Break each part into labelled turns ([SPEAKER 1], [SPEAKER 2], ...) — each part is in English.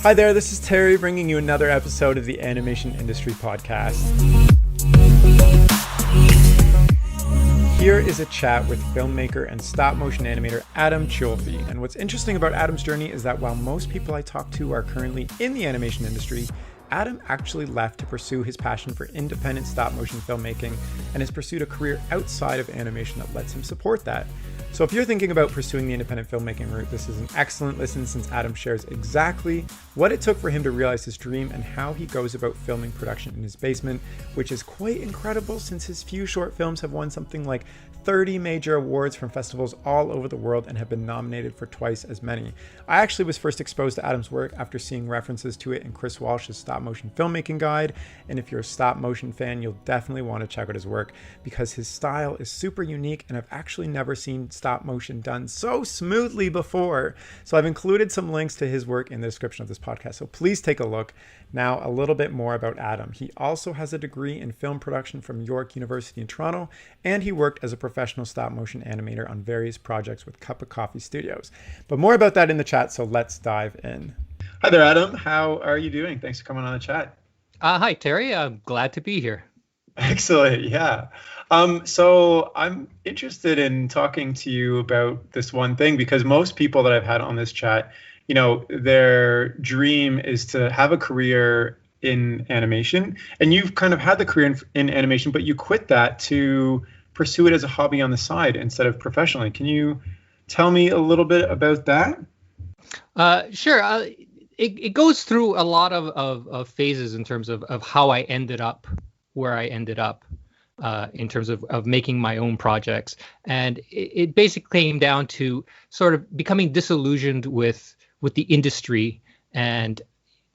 [SPEAKER 1] Hi there, this is Terry bringing you another episode of the Animation Industry Podcast. Here is a chat with filmmaker and stop-motion animator Adam Ciolfi. And what's interesting about Adam's journey is that while most people I talk to are currently in the animation industry, Adam actually left to pursue his passion for independent stop-motion filmmaking and has pursued a career outside of animation that lets him support that. So if you're thinking about pursuing the independent filmmaking route, this is an excellent listen since Adam shares exactly what it took for him to realize his dream and how he goes about filming production in his basement, which is quite incredible since his few short films have won something like 30 major awards from festivals all over the world and have been nominated for twice as many. I actually was first exposed to Adam's work after seeing references to it in Chris Walsh's stop motion filmmaking guide, and if you're a stop motion fan, you'll definitely want to check out his work because his style is super unique and I've actually never seen stop motion done so smoothly before. So I've included some links to his work in the description of this podcast, so please take a look. Now, a little bit more about Adam. He also has a degree in film production from York University in Toronto, and he worked as a professional stop-motion animator on various projects with Cup of Coffee Studios. But more about that in the chat, so let's dive in. Hi there, Adam. How are you doing? Thanks for coming on the chat.
[SPEAKER 2] Hi, Terry. I'm glad to be here.
[SPEAKER 1] Excellent, yeah. So I'm interested in talking to you about this one thing because most people that I've had on this chat, you know, their dream is to have a career in animation, and you've kind of had the career in animation, but you quit that to pursue it as a hobby on the side instead of professionally. Can you tell me a little bit about that?
[SPEAKER 2] Sure. It goes through a lot of phases in terms of how I ended up where I ended up in terms of making my own projects. And it basically came down to sort of becoming disillusioned with the industry. And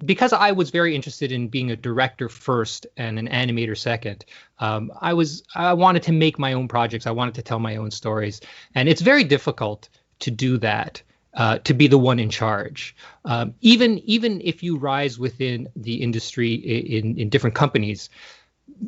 [SPEAKER 2] because I was very interested in being a director first and an animator second, I wanted to make my own projects. I wanted to tell my own stories. And it's very difficult to do that, to be the one in charge. Even if you rise within the industry in different companies,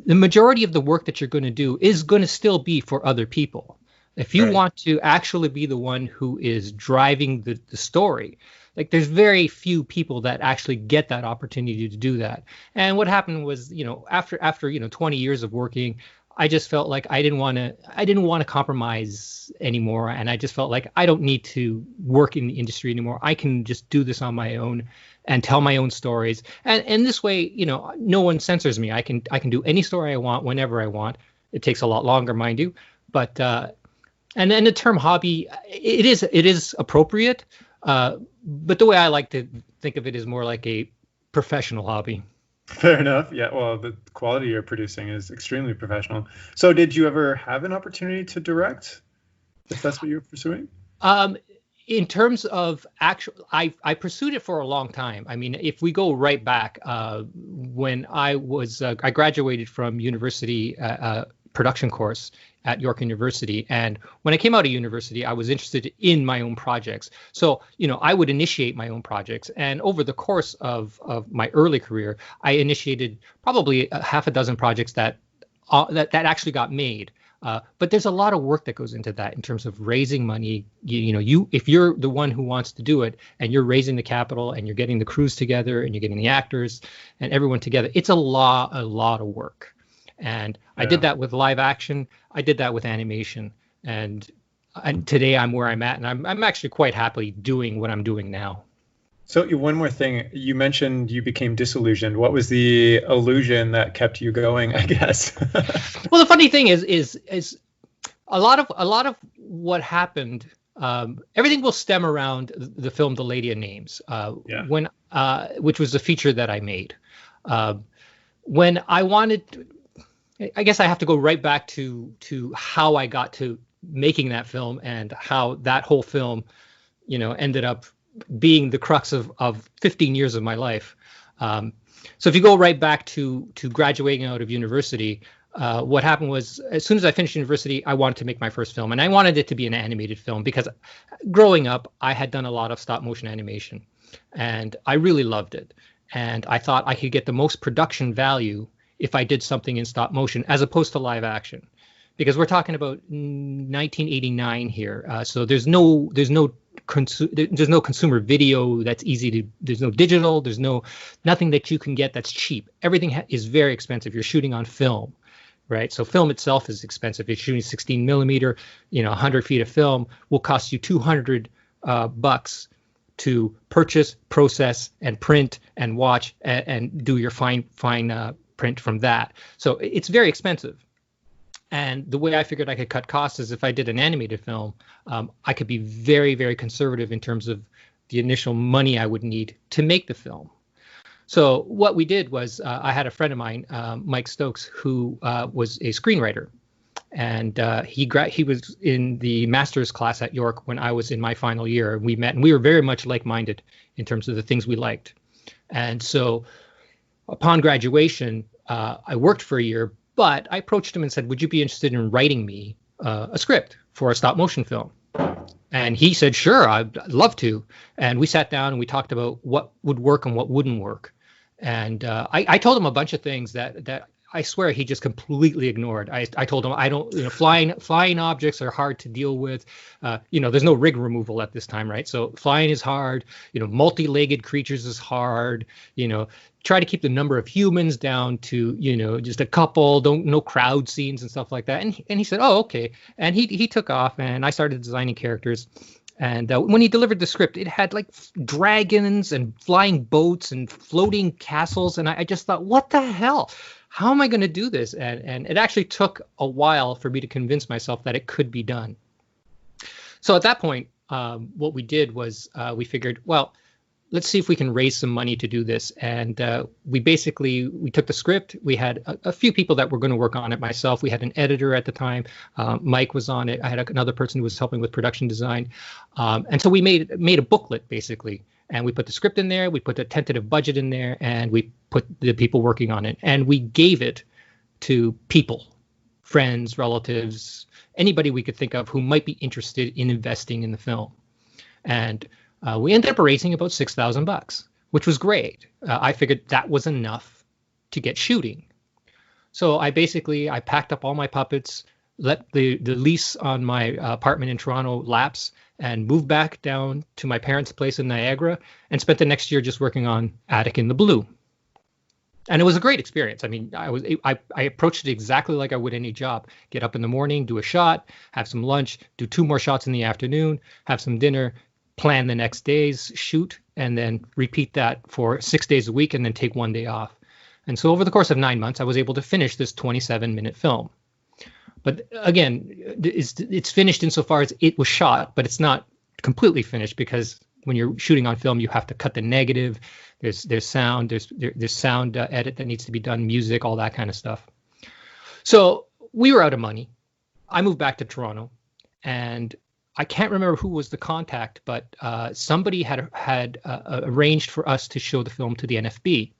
[SPEAKER 2] the majority of the work that you're going to do is going to still be for other people. If you want to actually be the one who is driving the story, like there's very few people that actually get that opportunity to do that. And what happened was, you know, after 20 years of working, I just felt like I didn't want to compromise anymore, and I just felt like I don't need to work in the industry anymore. I can just do this on my own and tell my own stories. And this way, you know, no one censors me. I can do any story I want whenever I want. It takes a lot longer, mind you, but and then the term hobby, it is appropriate. But the way I like to think of it is more like a professional hobby.
[SPEAKER 1] Fair enough. Yeah. Well, the quality you're producing is extremely professional. So did you ever have an opportunity to direct, if that's what you're pursuing?
[SPEAKER 2] In terms of I pursued it for a long time. I mean, if we go right back, when I graduated from university, production course at York University. And when I came out of university, I was interested in my own projects. So, you know, I would initiate my own projects. And over the course of my early career, I initiated probably a half a dozen projects that actually got made. But there's a lot of work that goes into that in terms of raising money. If you're the one who wants to do it and you're raising the capital and you're getting the crews together and you're getting the actors and everyone together, it's a lot of work. And I did that with live action. I did that with animation. And today I'm where I'm at. And I'm actually quite happy doing what I'm doing now.
[SPEAKER 1] So one more thing. You mentioned you became disillusioned. What was the illusion that kept you going, I guess?
[SPEAKER 2] Well, the funny thing is a lot of what happened, everything will stem around the film The Lady of Names, which was the feature that I made. When I wanted... I guess I have to go right back to how I got to making that film and how that whole film, you know, ended up being the crux of 15 years of my life. So if you go right back to graduating out of university, what happened was as soon as I finished university, I wanted to make my first film, and I wanted it to be an animated film because growing up, I had done a lot of stop motion animation and I really loved it. And I thought I could get the most production value if I did something in stop motion as opposed to live action, because we're talking about 1989 here. So there's no there's no consumer video that's easy to. There's no digital. There's nothing that you can get that's cheap. Everything is very expensive. You're shooting on film, right? So film itself is expensive. If you're shooting 16 millimeter, 100 feet of film will cost you $200 to purchase, process, and print and watch and do your fine print from that. So it's very expensive. And the way I figured I could cut costs is if I did an animated film, I could be very, very conservative in terms of the initial money I would need to make the film. So what we did was I had a friend of mine, Mike Stokes, who was a screenwriter. And he was in the master's class at York when I was in my final year. We met, and we were very much like-minded in terms of the things we liked. And so upon graduation, I worked for a year, but I approached him and said, would you be interested in writing me a script for a stop-motion film? And he said, sure, I'd love to. And we sat down and we talked about what would work and what wouldn't work. And I told him a bunch of things that I swear he just completely ignored. I told him I don't, flying objects are hard to deal with. There's no rig removal at this time, right? So flying is hard. Multi-legged creatures is hard. Try to keep the number of humans down to, just a couple. No crowd scenes and stuff like that. And he said, oh, okay. And he took off, and I started designing characters. And when he delivered the script, it had like dragons and flying boats and floating castles. And I just thought, what the hell? How am I going to do this? And it actually took a while for me to convince myself that it could be done. So at that point, what we did was we figured, well, let's see if we can raise some money to do this. And we took the script. We had a few people that were going to work on it. Myself, we had an editor at the time. Mike was on it. I had another person who was helping with production design. And so we made a booklet, basically. And we put the script in there, we put a tentative budget in there, and we put the people working on it. And we gave it to people, friends, relatives, anybody we could think of who might be interested in investing in the film. And we ended up raising about $6,000, which was great. I figured that was enough to get shooting. So I packed up all my puppets, let the lease on my apartment in Toronto lapse, and moved back down to my parents' place in Niagara and spent the next year just working on Attic in the Blue. And it was a great experience. I mean, I approached it exactly like I would any job. Get up in the morning, do a shot, have some lunch, do 2 more shots in the afternoon, have some dinner, plan the next day's shoot, and then repeat that for 6 days a week and then take 1 day off. And so over the course of 9 months, I was able to finish this 27-minute film. But again, it's finished insofar as it was shot, but it's not completely finished because when you're shooting on film, you have to cut the negative. There's sound, there's sound edit that needs to be done, music, all that kind of stuff. So we were out of money. I moved back to Toronto, and I can't remember who was the contact, but somebody had arranged for us to show the film to the NFB.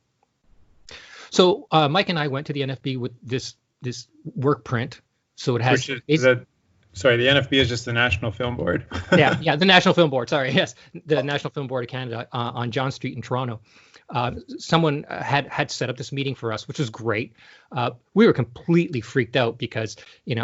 [SPEAKER 2] So Mike and I went to the NFB with this work print. So it has.
[SPEAKER 1] The NFB is just the National Film Board.
[SPEAKER 2] yeah, the National Film Board. Sorry, yes, the National Film Board of Canada on John Street in Toronto. Someone had set up this meeting for us, which was great. We were completely freaked out because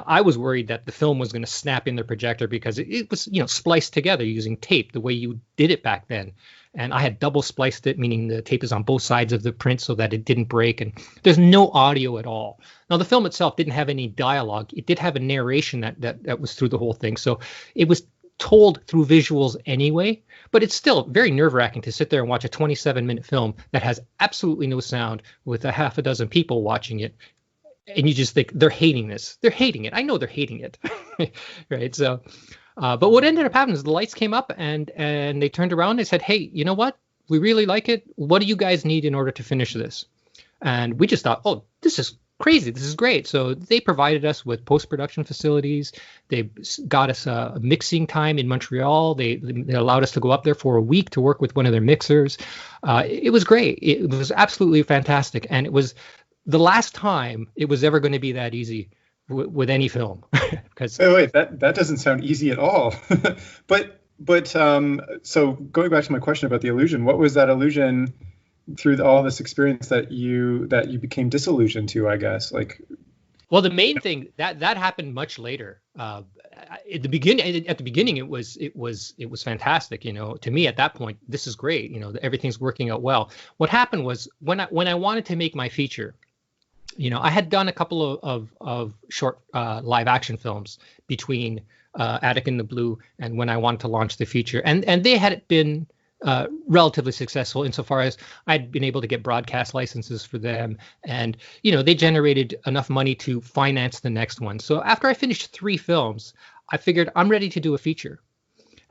[SPEAKER 2] I was worried that the film was going to snap in their projector because it was spliced together using tape the way you did it back then. And I had double spliced it, meaning the tape is on both sides of the print so that it didn't break. And there's no audio at all. Now, the film itself didn't have any dialogue. It did have a narration that was through the whole thing. So it was told through visuals anyway, but it's still very nerve-wracking to sit there and watch a 27-minute film that has absolutely no sound with a half a dozen people watching it. And you just think, they're hating this. They're hating it. I know they're hating it. Right? So... but what ended up happening is the lights came up and they turned around and they said, hey, you know what? We really like it. What do you guys need in order to finish this? And we just thought, oh, this is crazy. This is great. So they provided us with post-production facilities. They got us a mixing time in Montreal. They allowed us to go up there for a week to work with one of their mixers. It was great. It was absolutely fantastic. And it was the last time it was ever going to be that easy with any film. Because
[SPEAKER 1] wait, that doesn't sound easy at all. but so going back to my question about the illusion, what was that illusion through all this experience that you became disillusioned to, I guess? Like,
[SPEAKER 2] well, the main thing that happened much later, at the beginning, it was fantastic. To me at that point, this is great. Everything's working out well. What happened was when I wanted to make my feature, I had done a couple of short live action films between Attic in the Blue and when I wanted to launch the feature, and they had been relatively successful insofar as I'd been able to get broadcast licenses for them, and they generated enough money to finance the next one. So after I finished 3 films, I figured I'm ready to do a feature,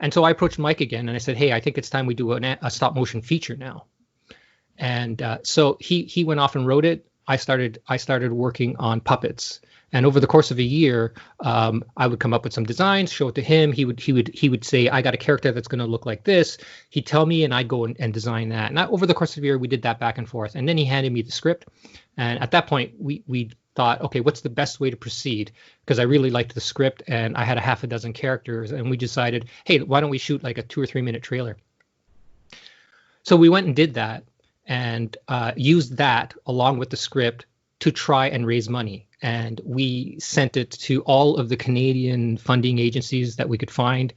[SPEAKER 2] and so I approached Mike again and I said, hey, I think it's time we do a stop motion feature now. And so he went off and wrote it. I started working on puppets. And over the course of a year, I would come up with some designs, show it to him. He would say, I got a character that's going to look like this. He'd tell me, and I'd go and design that. And over the course of a year, we did that back and forth. And then he handed me the script. And at that point, we thought, okay, what's the best way to proceed? Because I really liked the script, and I had a half a dozen characters. And we decided, hey, why don't we shoot like a 2 or 3 minute trailer? So we went and did that, and used that along with the script to try and raise money. And we sent it to all of the Canadian funding agencies that we could find.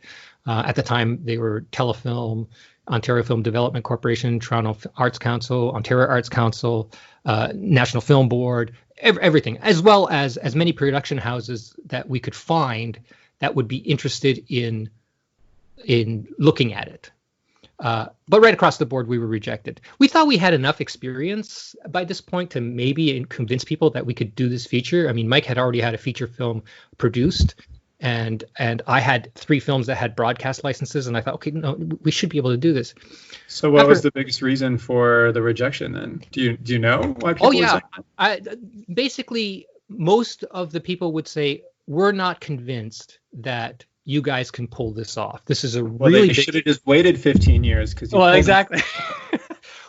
[SPEAKER 2] At the time, they were Telefilm, Ontario Film Development Corporation, Toronto Arts Council, Ontario Arts Council, National Film Board, everything, as well as many production houses that we could find that would be interested in looking at it. But right across the board, we were rejected. We thought we had enough experience by this point to maybe convince people that we could do this feature. I mean, Mike had already had a feature film produced, and I had 3 films that had broadcast licenses, and I thought, okay, no, we should be able to do this.
[SPEAKER 3] So what was the biggest reason for the rejection then? Do you know why people were saying?
[SPEAKER 2] Basically, most of the people would say, we're not convinced that you guys can pull this off. This is
[SPEAKER 3] they should have just waited 15 years because
[SPEAKER 2] exactly.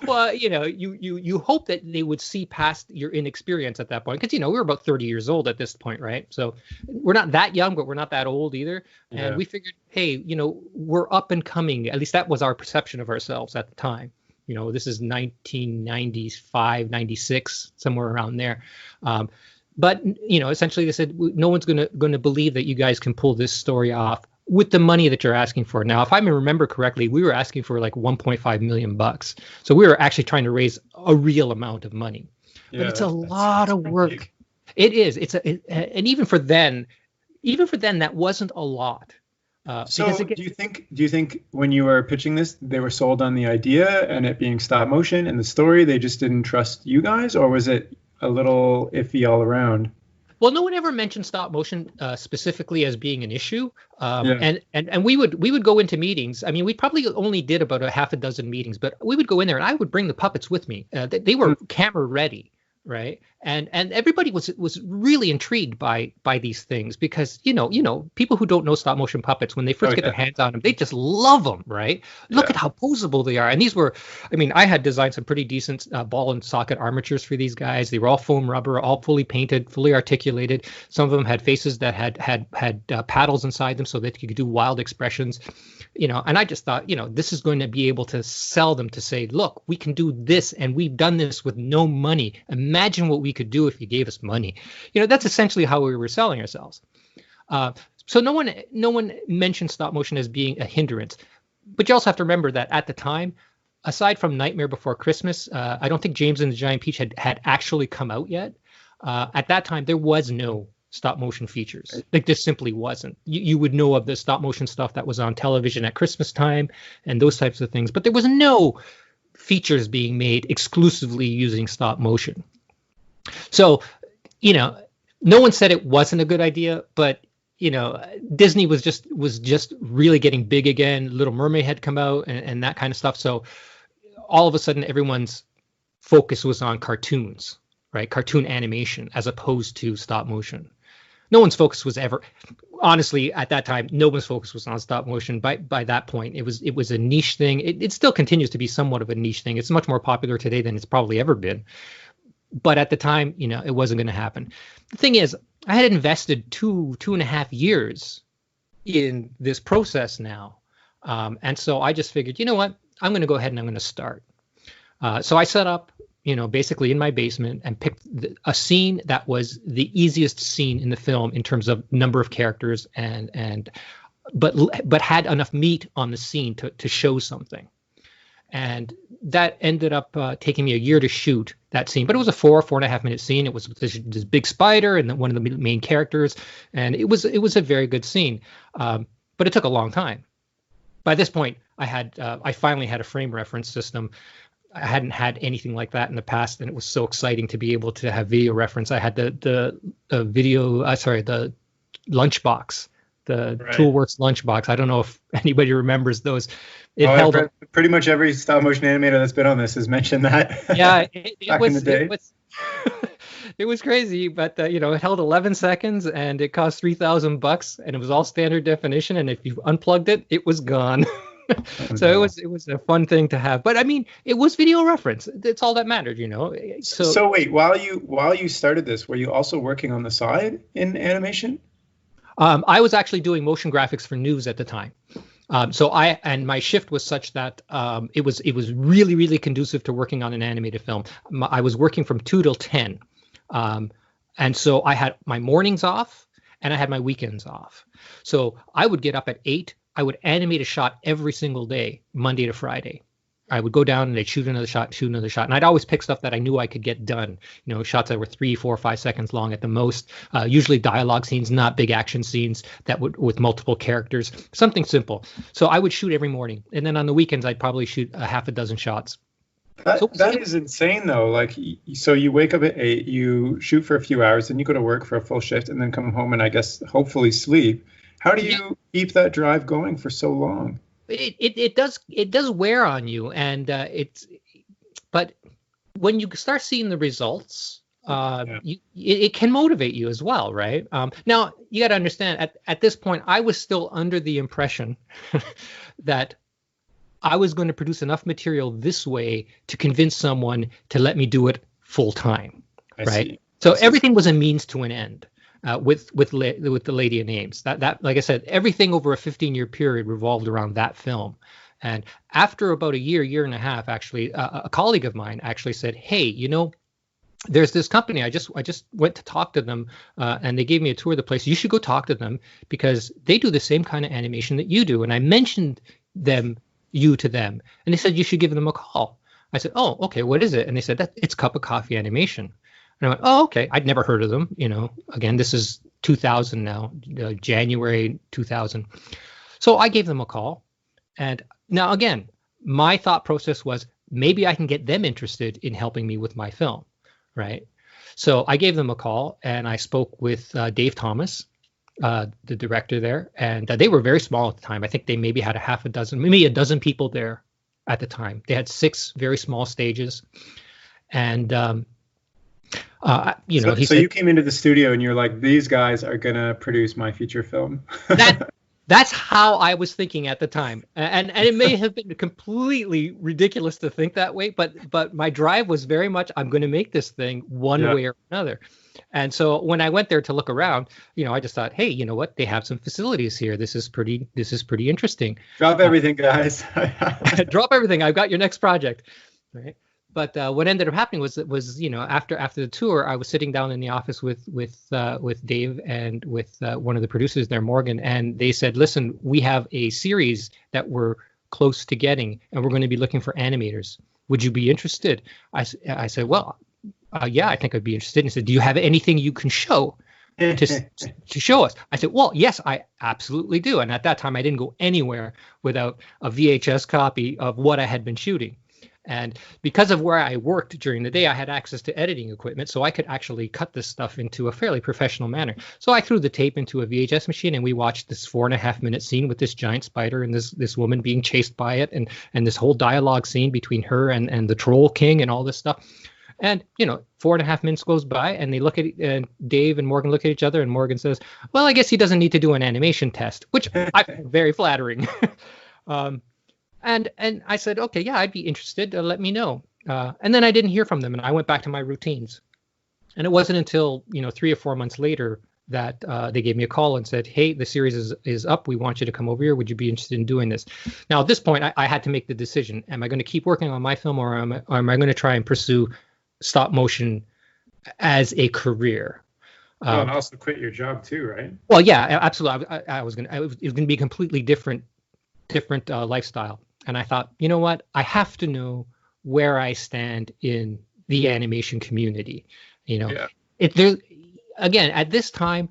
[SPEAKER 2] Well, you hope that they would see past your inexperience at that point, because we were about 30 years old at this point, right? So we're not that young, but we're not that old either. Yeah. And we figured, hey, we're up and coming. At least that was our perception of ourselves at the time. This is 1995, 96, somewhere around there. But essentially they said, no one's going to believe that you guys can pull this story off with the money that you're asking for. Now, if I remember correctly, we were asking for like $1.5 million. So we were actually trying to raise a real amount of money. But it's a lot of work. Big. It is. And even for then, that wasn't a lot.
[SPEAKER 3] So do you think when you were pitching this, they were sold on the idea and it being stop motion and the story, they just didn't trust you guys, or was it a little iffy all around?
[SPEAKER 2] Well, no one ever mentioned stop motion specifically as being an issue. And we would go into meetings. I mean, we probably only did about a half a dozen meetings, but we would go in there and I would bring the puppets with me. They were camera ready. Right. And everybody was really intrigued by these things because, people who don't know stop motion puppets, when they first get their hands on them, they just love them. Right. Look at how posable they are. And these were, I had designed some pretty decent ball and socket armatures for these guys. They were all foam rubber, all fully painted, fully articulated. Some of them had faces that had paddles inside them so that you could do wild expressions. And I just thought, this is going to be able to sell them to say, look, we can do this and we've done this with no money. Imagine what we could do if you gave us money. That's essentially how we were selling ourselves. So no one mentioned stop motion as being a hindrance. But you also have to remember that at the time, aside from Nightmare Before Christmas, I don't think James and the Giant Peach had actually come out yet. At that time, there was no stop motion features. Like, there simply wasn't. You would know of the stop motion stuff that was on television at Christmas time and those types of things, but there was no features being made exclusively using stop motion. So, no one said it wasn't a good idea, but Disney was just really getting big again. Little Mermaid had come out and that kind of stuff. So all of a sudden everyone's focus was on cartoons, right? Cartoon animation as opposed to stop motion. No one's focus was ever, honestly, at that time, no one's focus was on stop motion. By that point, it was a niche thing. It still continues to be somewhat of a niche thing. It's much more popular today than it's probably ever been. But at the time, it wasn't going to happen. The thing is, I had invested two and a half years in this process now. And so I just figured, you know what, I'm going to go ahead and I'm going to start. So I set up basically in my basement and picked a scene that was the easiest scene in the film in terms of number of characters but had enough meat on the scene to show something. And that ended up taking me a year to shoot that scene. But it was a 4.5 minute scene. It was this big spider and one of the main characters. And it was a very good scene. But it took a long time. By this point, I finally had a frame reference system. I hadn't had anything like that in the past, and it was so exciting to be able to have video reference. I had the lunchbox, the Toolworks lunchbox. I don't know if anybody remembers those.
[SPEAKER 3] Pretty much every stop motion animator that's been on this has mentioned that.
[SPEAKER 2] Yeah, it was crazy, but it held 11 seconds and it cost $3,000, and it was all standard definition. And if you unplugged it, it was gone. So it was a fun thing to have. But I mean, it was video reference. It's all that mattered, So
[SPEAKER 3] wait, while you started this, were you also working on the side in animation?
[SPEAKER 2] I was actually doing motion graphics for news at the time. So my shift was such that it was really, really conducive to working on an animated film. I was working from 2 till 10. And so I had my mornings off and I had my weekends off. So I would get up at 8. I would animate a shot every single day, Monday to Friday. I would go down and I'd shoot another shot. And I'd always pick stuff that I knew I could get done. Shots that were 3, 4, 5 seconds long at the most. Usually dialogue scenes, not big action scenes with multiple characters. Something simple. So I would shoot every morning. And then on the weekends, I'd probably shoot a half a dozen shots.
[SPEAKER 3] That is insane, though. Like, so you wake up at 8, you shoot for a few hours, then you go to work for a full shift, and then come home and I guess hopefully sleep. How do you keep that drive going for so long?
[SPEAKER 2] It does wear on you, and but when you start seeing the results, it can motivate you as well, right? Now you got to understand, at this point, I was still under the impression that I was going to produce enough material this way to convince someone to let me do it full time, right? So everything was a means to an end. With the Lady of Names, that like I said, everything over a 15-year period revolved around that film. And after about a year and a half, actually, a colleague of mine actually said, "Hey, there's this company. I just went to talk to them, and they gave me a tour of the place. You should go talk to them because they do the same kind of animation that you do." And I mentioned you to them, and they said you should give them a call. I said, "Oh, okay. What is it?" And they said it's Cup of Coffee Animation. And I went, "Oh, okay." I'd never heard of them. Again, this is 2000 now, January 2000. So I gave them a call. And now, again, my thought process was maybe I can get them interested in helping me with my film, right? So I gave them a call and I spoke with Dave Thomas, the director there. And they were very small at the time. I think they maybe had maybe a dozen people there at the time. They had 6 very small stages. And
[SPEAKER 3] so you came into the studio and you're like, these guys are gonna produce my feature film.
[SPEAKER 2] That's how I was thinking at the time, and it may have been completely ridiculous to think that way, but my drive was very much, I'm going to make this thing one way or another. And so when I went there to look around, I just thought, hey, you know what? They have some facilities here. This is pretty interesting.
[SPEAKER 3] Drop everything, guys.
[SPEAKER 2] Drop everything. I've got your next project, right? But what ended up happening was after the tour, I was sitting down in the office with Dave and with one of the producers there, Morgan, and they said, "Listen, we have a series that we're close to getting, and we're going to be looking for animators. Would you be interested?" I said, "Well, yeah, I think I'd be interested." And he said, "Do you have anything you can show to show us?" I said, "Well, yes, I absolutely do." And at that time, I didn't go anywhere without a VHS copy of what I had been shooting. And because of where I worked during the day, I had access to editing equipment, so I could actually cut this stuff into a fairly professional manner. So I threw the tape into a VHS machine, and we watched this 4.5 minute scene with this giant spider and this woman being chased by it, and this whole dialogue scene between her and the Troll King and all this stuff. And 4.5 minutes goes by, and they look at Dave and Morgan look at each other, and Morgan says, "Well, I guess he doesn't need to do an animation test," which I find very flattering. And I said, "Okay, yeah, I'd be interested. Let me know." And then I didn't hear from them, and I went back to my routines. And it wasn't until 3 or 4 months later that they gave me a call and said, "Hey, the series is up. We want you to come over here. Would you be interested in doing this?" Now, at this point, I had to make the decision: am I going to keep working on my film, or am I going to try and pursue stop motion as a career.
[SPEAKER 3] And also quit your job too, right?
[SPEAKER 2] Well, yeah, absolutely. It was gonna be a completely different lifestyle. And I thought, you know what? I have to know where I stand in the animation community.
[SPEAKER 3] Yeah.
[SPEAKER 2] There again at this time,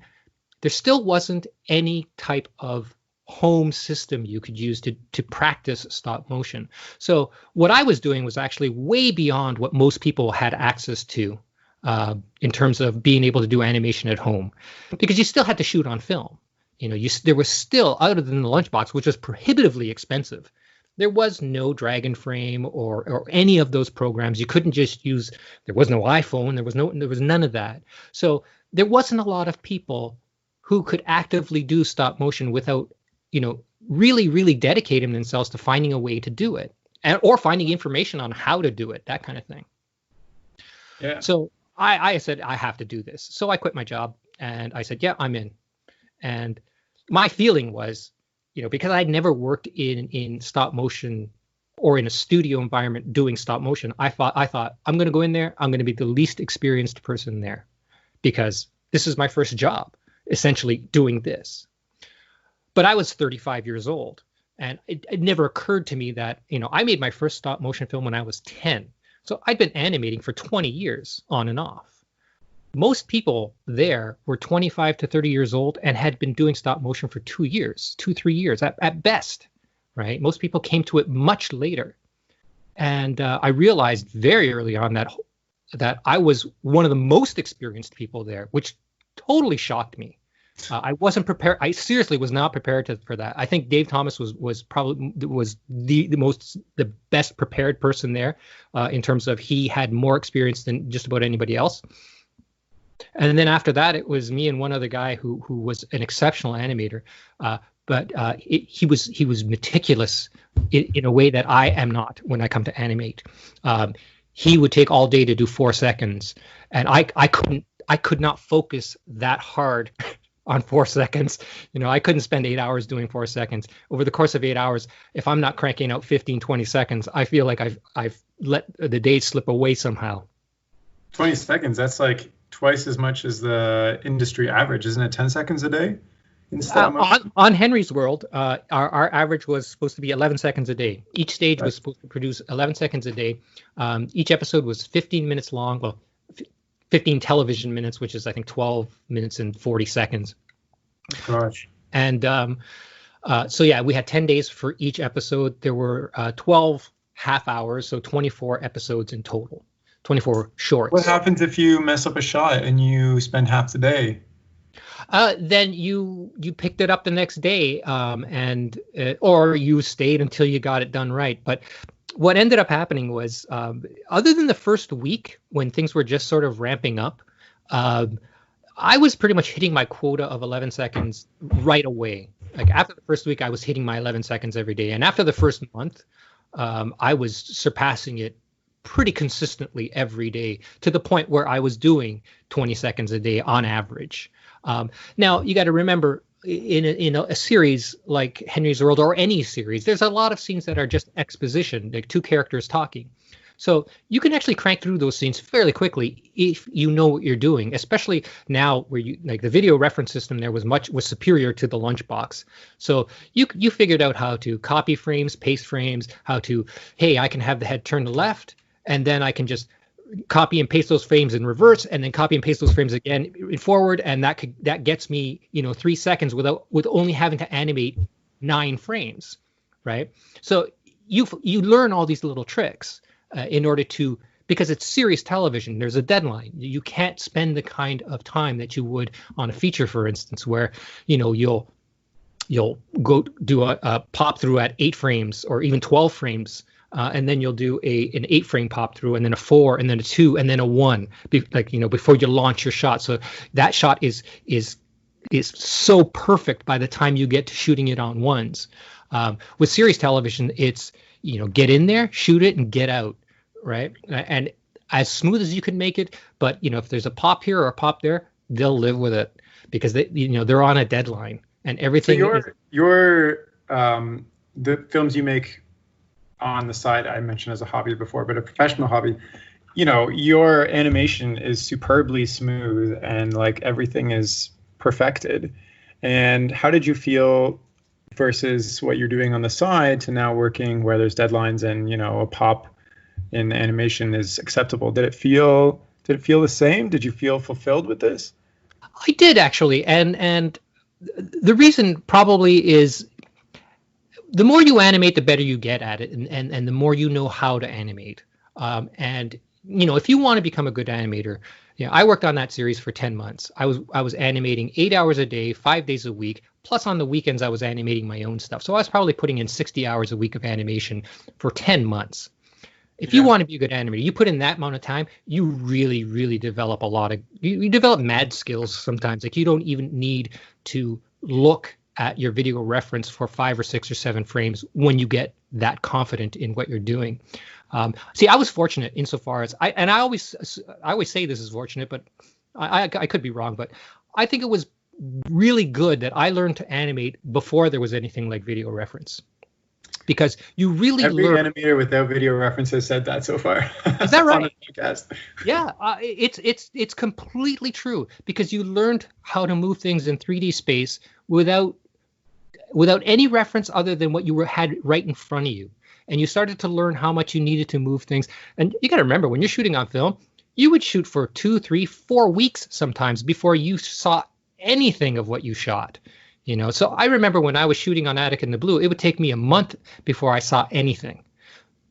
[SPEAKER 2] there still wasn't any type of home system you could use to practice stop motion. So what I was doing was actually way beyond what most people had access to in terms of being able to do animation at home, because you still had to shoot on film. There was still, other than the lunchbox, which was prohibitively expensive, there was no Dragon Frame or any of those programs. You couldn't just use. There was no iPhone. There was none of that. So there wasn't a lot of people who could actively do stop motion without, really, really dedicating themselves to finding a way to do it, or finding information on how to do it, that kind of thing.
[SPEAKER 3] Yeah.
[SPEAKER 2] So I said, I have to do this. So I quit my job and I said, yeah, I'm in. And my feeling was, because I'd never worked in stop motion or in a studio environment doing stop motion, I thought I'm going to go in there. I'm going to be the least experienced person there, because this is my first job, essentially doing this. But I was 35 years old, and it never occurred to me that, I made my first stop motion film when I was 10. So I'd been animating for 20 years on and off. Most people there were 25 to 30 years old and had been doing stop motion for 3 years at best, right? Most people came to it much later. And I realized very early on that I was one of the most experienced people there, which totally shocked me. I wasn't prepared. I seriously was not prepared for that. I think Dave Thomas was probably the best prepared person there in terms of he had more experience than just about anybody else. And then after that, it was me and one other guy who was an exceptional animator, but he was meticulous in a way that I am not when I come to animate. He would take all day to do 4 seconds, and I could not focus that hard on 4 seconds. I couldn't spend 8 hours doing 4 seconds. Over the course of 8 hours, if I'm not cranking out 15, 20 seconds, I feel like I've let the day slip away somehow.
[SPEAKER 3] 20 seconds, that's like twice as much as the industry average, isn't it? 10 seconds a day?
[SPEAKER 2] On Henry's World, our average was supposed to be 11 seconds a day. Each stage was supposed to produce 11 seconds a day. Each episode was 15 minutes long. Well, 15 television minutes, which is, I think, 12 minutes and 40 seconds.
[SPEAKER 3] Gosh.
[SPEAKER 2] And so, yeah, we had 10 days for each episode. There were 12 half hours, so 24 episodes in total, 24 shorts.
[SPEAKER 3] What happens if you mess up a shot and you spend half the day?
[SPEAKER 2] Then you picked it up the next day, or you stayed until you got it done right. But what ended up happening was, other than the first week when things were just sort of ramping up, I was pretty much hitting my quota of 11 seconds right away. Like after the first week, I was hitting my 11 seconds every day. And after the first month, I was surpassing it pretty consistently every day, to the point where I was doing 20 seconds a day on average. Now, you got to remember, in a series like Henry's World or any series, there's a lot of scenes that are just exposition, like two characters talking. So you can actually crank through those scenes fairly quickly if you know what you're doing, especially now where the video reference system there was superior to the lunchbox. So you figured out how to copy frames, paste frames, how to, hey, I can have the head turn to left, and then I can just copy and paste those frames in reverse, and then copy and paste those frames again in forward, and that gets me 3 seconds with only having to animate 9 frames, right? So you learn all these little tricks in order to, because it's serious television, there's a deadline. You can't spend the kind of time that you would on a feature, for instance, where you'll go do a pop through at 8 frames or even 12 frames. And then you'll do an 8-frame pop through, and then a 4, and then a 2, and then a 1, before you launch your shot. So that shot is so perfect by the time you get to shooting it on ones. With series television, it's get in there, shoot it, and get out, right? And as smooth as you can make it. But if there's a pop here or a pop there, they'll live with it because they're on a deadline, and everything.
[SPEAKER 3] So the films you make on the side, I mentioned as a hobby before, but a professional hobby, you know, your animation is superbly smooth and like everything is perfected. And how did you feel versus what you're doing on the side to now working where there's deadlines and, you know, a pop in animation is acceptable? Did it feel the same? Did you feel fulfilled with this?
[SPEAKER 2] I did actually, and the reason probably is the more you animate, the better you get at it, and the more you know how to animate. And you know, if you want to become a good animator, you know, I worked on that series for 10 months. I was animating 8 hours a day, 5 days a week. Plus on the weekends, I was animating my own stuff. So I was probably putting in 60 hours a week of animation for 10 months. If you want to be a good animator, you put in that amount of time, you really, really develop a lot of, you develop mad skills sometimes. Like you don't even need to look at your video reference for 5 or 6 or 7 frames when you get that confident in what you're doing. See, I was fortunate insofar as I always say this is fortunate, but I could be wrong, but I think it was really good that I learned to animate before there was anything like video reference. Because you really
[SPEAKER 3] every
[SPEAKER 2] learn.
[SPEAKER 3] Animator without video reference has said that so far.
[SPEAKER 2] Is that right?
[SPEAKER 3] On the podcast.
[SPEAKER 2] Yeah, it's completely true because you learned how to move things in 3D space without any reference other than what you had right in front of you, and you started to learn how much you needed to move things. And you got to remember, when you're shooting on film, you would shoot for 2, 3, 4 weeks sometimes before you saw anything of what you shot. You know, so I remember when I was shooting on Attic in the Blue, it would take me a month before I saw anything.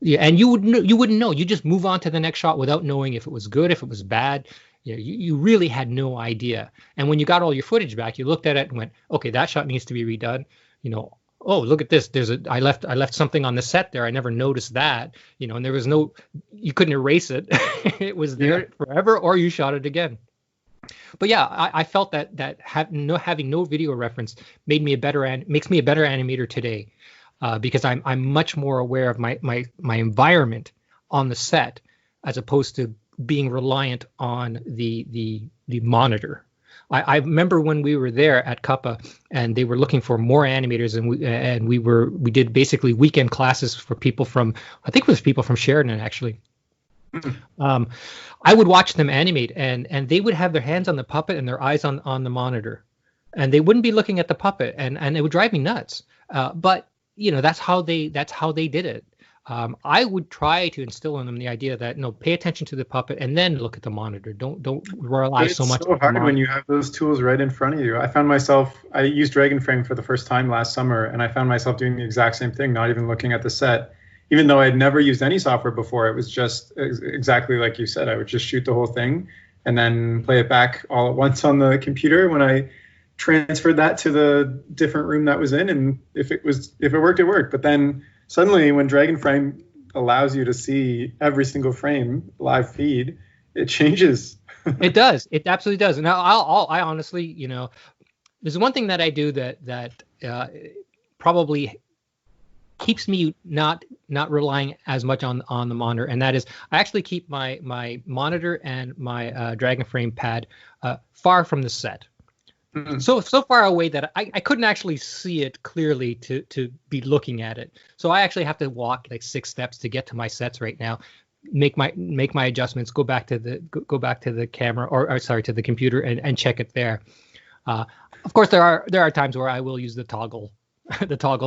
[SPEAKER 2] Yeah, and you wouldn't know. You just move on to the next shot without knowing if it was good, if it was bad. You know, you really had no idea. And when you got all your footage back, you looked at it and went, okay, that shot needs to be redone. You know, oh, look at this. I left something on the set there. I never noticed that. You know, and there was you couldn't erase it. It was there forever, or you shot it again. But yeah, I felt that having no video reference makes me a better animator today, because I'm much more aware of my environment on the set as opposed to being reliant on the monitor. I remember when we were there at Cuppa and they were looking for more animators, and we did basically weekend classes for people from, I think it was people from Sheridan actually. I would watch them animate, and they would have their hands on the puppet and their eyes on the monitor, and they wouldn't be looking at the puppet, and it would drive me nuts. But you know, that's how they did it. I would try to instill in them the idea that no, pay attention to the puppet and then look at the monitor. Don't rely so much.
[SPEAKER 3] It's so hard when you have those tools right in front of you. I used Dragonframe for the first time last summer, and I found myself doing the exact same thing, not even looking at the set. Even though I'd never used any software before, it was just exactly like you said. I would just shoot the whole thing and then play it back all at once on the computer when I transferred that to the different room that was in. And if it worked, it worked. But then suddenly when Dragonframe allows you to see every single frame live feed, it changes.
[SPEAKER 2] It does. It absolutely does. And I honestly, you know, there's one thing that I do that probably keeps me not relying as much on the monitor, and that is I actually keep my monitor and my Dragonframe pad far from the set. Mm-hmm. So far away that I couldn't actually see it clearly to be looking at it. So I actually have to walk like 6 steps to get to my sets right now, make my adjustments, go back to the camera or sorry, to the computer and check it there. Of course there are times where I will use the toggle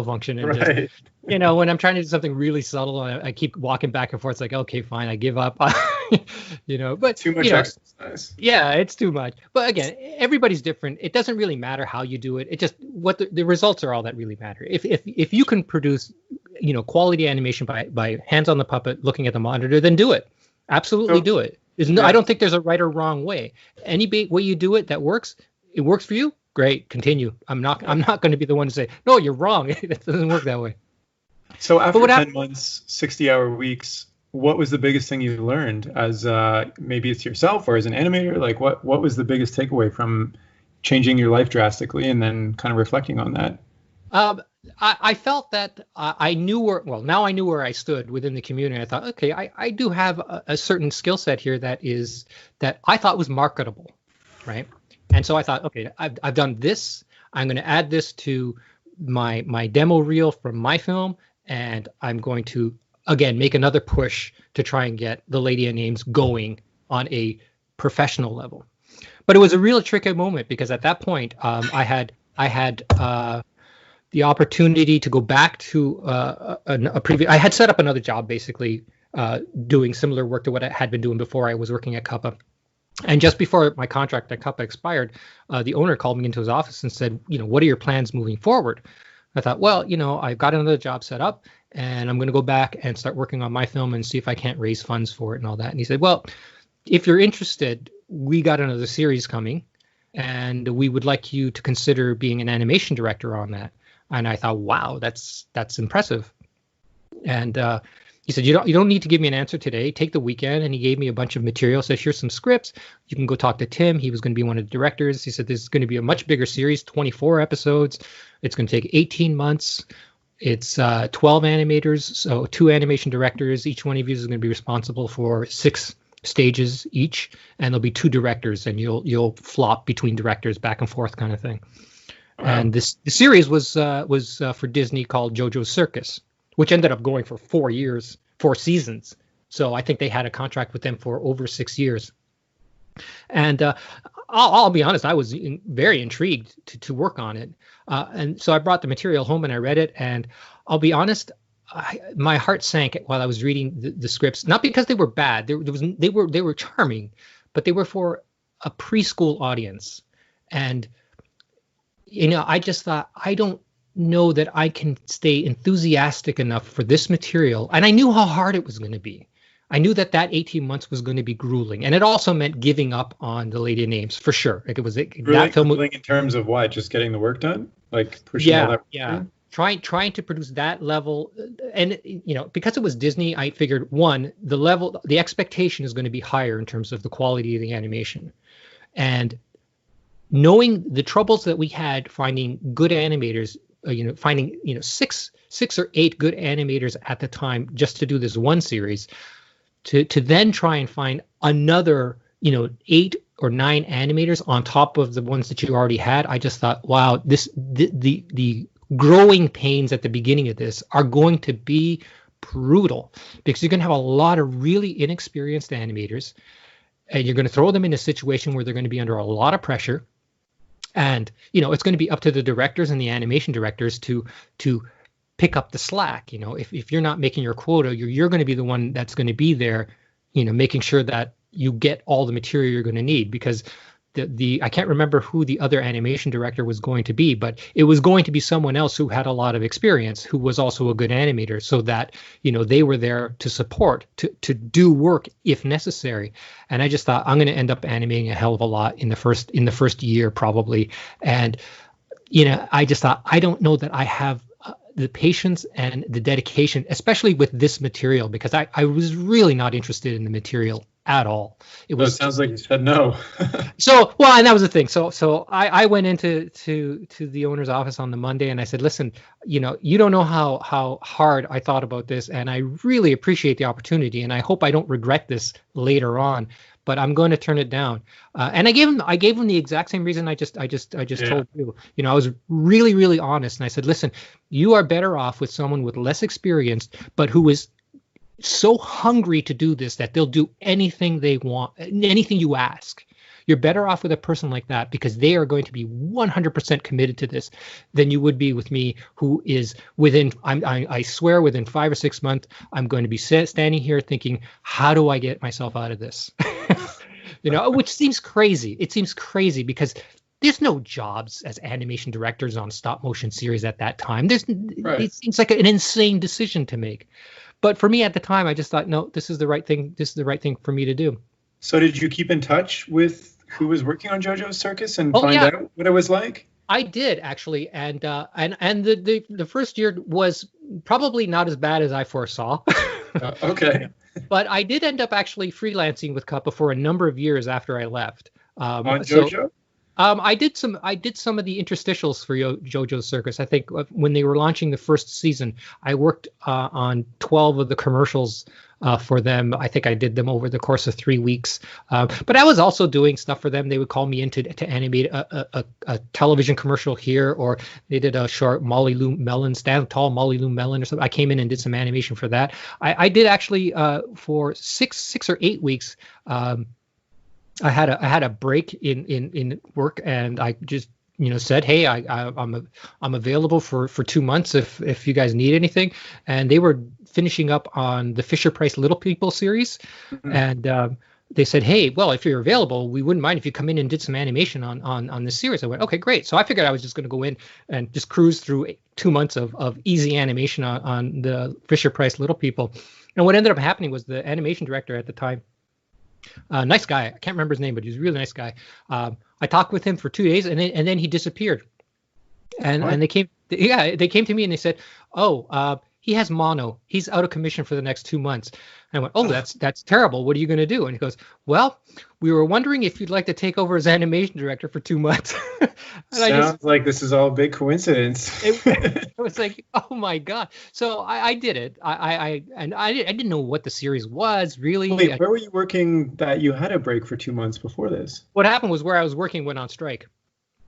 [SPEAKER 2] function and
[SPEAKER 3] right.
[SPEAKER 2] Just, you know, when I'm trying to do something really subtle and I keep walking back and forth, it's like, okay, fine, I give up. You know, but
[SPEAKER 3] too much exercise.
[SPEAKER 2] Yeah, it's too much. But again, everybody's different. It doesn't really matter how you do it. It just what the results are all that really matter. If you can produce, you know, quality animation by hands on the puppet, looking at the monitor, then do it. Absolutely do it. I don't think there's a right or wrong way. Any way you do it that works, it works for you. Great, continue. I'm not going to be the one to say, no, you're wrong. It doesn't work that way.
[SPEAKER 3] So after 10 months, 60-hour weeks, what was the biggest thing you learned as maybe it's yourself or as an animator? Like what was the biggest takeaway from changing your life drastically and then kind of reflecting on that?
[SPEAKER 2] I felt that I knew where I stood within the community. I thought, okay, I do have a certain skill set here that I thought was marketable, right? And so I thought, okay, I've done this. I'm going to add this to my demo reel from my film, and I'm going to again, make another push to try and get the Lady of Names going on a professional level. But it was a real tricky moment because at that point, I had the opportunity to go back to a previous. I had set up another job, basically doing similar work to what I had been doing before I was working at Cuppa. And just before my contract at Cuppa expired, the owner called me into his office and said, what are your plans moving forward? I thought, well, I've got another job set up and I'm going to go back and start working on my film and see if I can't raise funds for it and all that. And he said, well, if you're interested, we got another series coming and we would like you to consider being an animation director on that. And I thought, wow, that's impressive. And he said, you don't need to give me an answer today. Take the weekend. And he gave me a bunch of material. Said, here's some scripts. You can go talk to Tim. He was going to be one of the directors. He said, this is going to be a much bigger series, 24 episodes. It's going to take 18 months. It's 12 animators, so 2 animation directors. Each one of you is going to be responsible for 6 stages each. And there'll be 2 directors, and you'll flop between directors back and forth kind of thing. Wow. And the series was for Disney called JoJo's Circus, which ended up going for 4 seasons. So I think they had a contract with them for over 6 years. And I'll be honest, I was very intrigued to work on it. And so I brought the material home and I read it. And I'll be honest, my heart sank while I was reading the scripts, not because they were bad. They were charming, but they were for a preschool audience. And I just thought, I don't know that I can stay enthusiastic enough for this material. And I knew how hard it was going to be. I knew that 18 months was going to be grueling. And it also meant giving up on the Lady of Names, for sure. Like that film
[SPEAKER 3] in terms of what? Just getting the work done? Like pushing all that?
[SPEAKER 2] Yeah. Trying to produce that level. And, because it was Disney, I figured, one, the expectation is going to be higher in terms of the quality of the animation. And knowing the troubles that we had finding good animators, finding 6 or 8 good animators at the time just to do this one series, to then try and find another 8 or 9 animators on top of the ones that you already had. I just thought, wow, the growing pains at the beginning of this are going to be brutal, because you're going to have a lot of really inexperienced animators, and you're going to throw them in a situation where they're going to be under a lot of pressure. And, it's going to be up to the directors and the animation directors to pick up the slack. If you're not making your quota, you're going to be the one that's going to be there, making sure that you get all the material you're going to need, because I can't remember who the other animation director was going to be, but it was going to be someone else who had a lot of experience, who was also a good animator, so that, they were there to support, to do work if necessary. And I just thought, I'm going to end up animating a hell of a lot in the first year, probably. And, I just thought, I don't know that I have the patience and the dedication, especially with this material, because I was really not interested in the material at all.
[SPEAKER 3] It sounds like you said no.
[SPEAKER 2] And that was the thing. So I went into the owner's office on the Monday and I said, listen, you don't know how hard I thought about this, and I really appreciate the opportunity, and I hope I don't regret this later on, but I'm going to turn it down. And I gave him the exact same reason I just told you. I was really, really honest, and I said, listen, you are better off with someone with less experience, but who is so hungry to do this that they'll do anything they want, anything you ask. You're better off with a person like that, because they are going to be 100% committed to this, than you would be with me, who is I swear within 5 or 6 months, I'm going to be standing here thinking, how do I get myself out of this? Which seems crazy. It seems crazy because there's no jobs as animation directors on stop motion series at that time. Right. It seems like an insane decision to make. But for me at the time, I just thought, no, this is the right thing. This is the right thing for me to do.
[SPEAKER 3] So did you keep in touch with who was working on JoJo's Circus and find out what it was like?
[SPEAKER 2] I did, actually. And the first year was probably not as bad as I foresaw.
[SPEAKER 3] Okay.
[SPEAKER 2] But I did end up actually freelancing with Cuppa for a number of years after I left.
[SPEAKER 3] On JoJo?
[SPEAKER 2] I did some of the interstitials for JoJo's Circus. I think when they were launching the first season, I worked on 12 of the commercials for them. I think I did them over the course of 3 weeks. But I was also doing stuff for them. They would call me in to animate a television commercial here, or they did a short Molly Lou Melon, Stand Tall Molly Lou Melon or something. I came in and did some animation for that. I did actually for six or 8 weeks. I had a break in work, and I just said, hey, I'm available for 2 months if you guys need anything. And they were finishing up on the Fisher Price Little People series, and they said, hey, well, if you're available, we wouldn't mind if you come in and did some animation on this series. I went, okay, great. So I figured I was just going to go in and just cruise through 2 months of easy animation on the Fisher Price Little People. And what ended up happening was the animation director at the time, nice guy. I can't remember his name, but he was a really nice guy. I talked with him for 2 days, and then he disappeared. And they came to me and they said, oh, he has mono. He's out of commission for the next 2 months. And I went, oh, that's terrible. What are you going to do? And he goes, well, we were wondering if you'd like to take over as animation director for 2 months.
[SPEAKER 3] Sounds like this is all a big coincidence.
[SPEAKER 2] It was like, oh my God. So I did it. I didn't know what the series was really.
[SPEAKER 3] Wait, where were you working that you had a break for 2 months before this?
[SPEAKER 2] What happened was where I was working went on strike.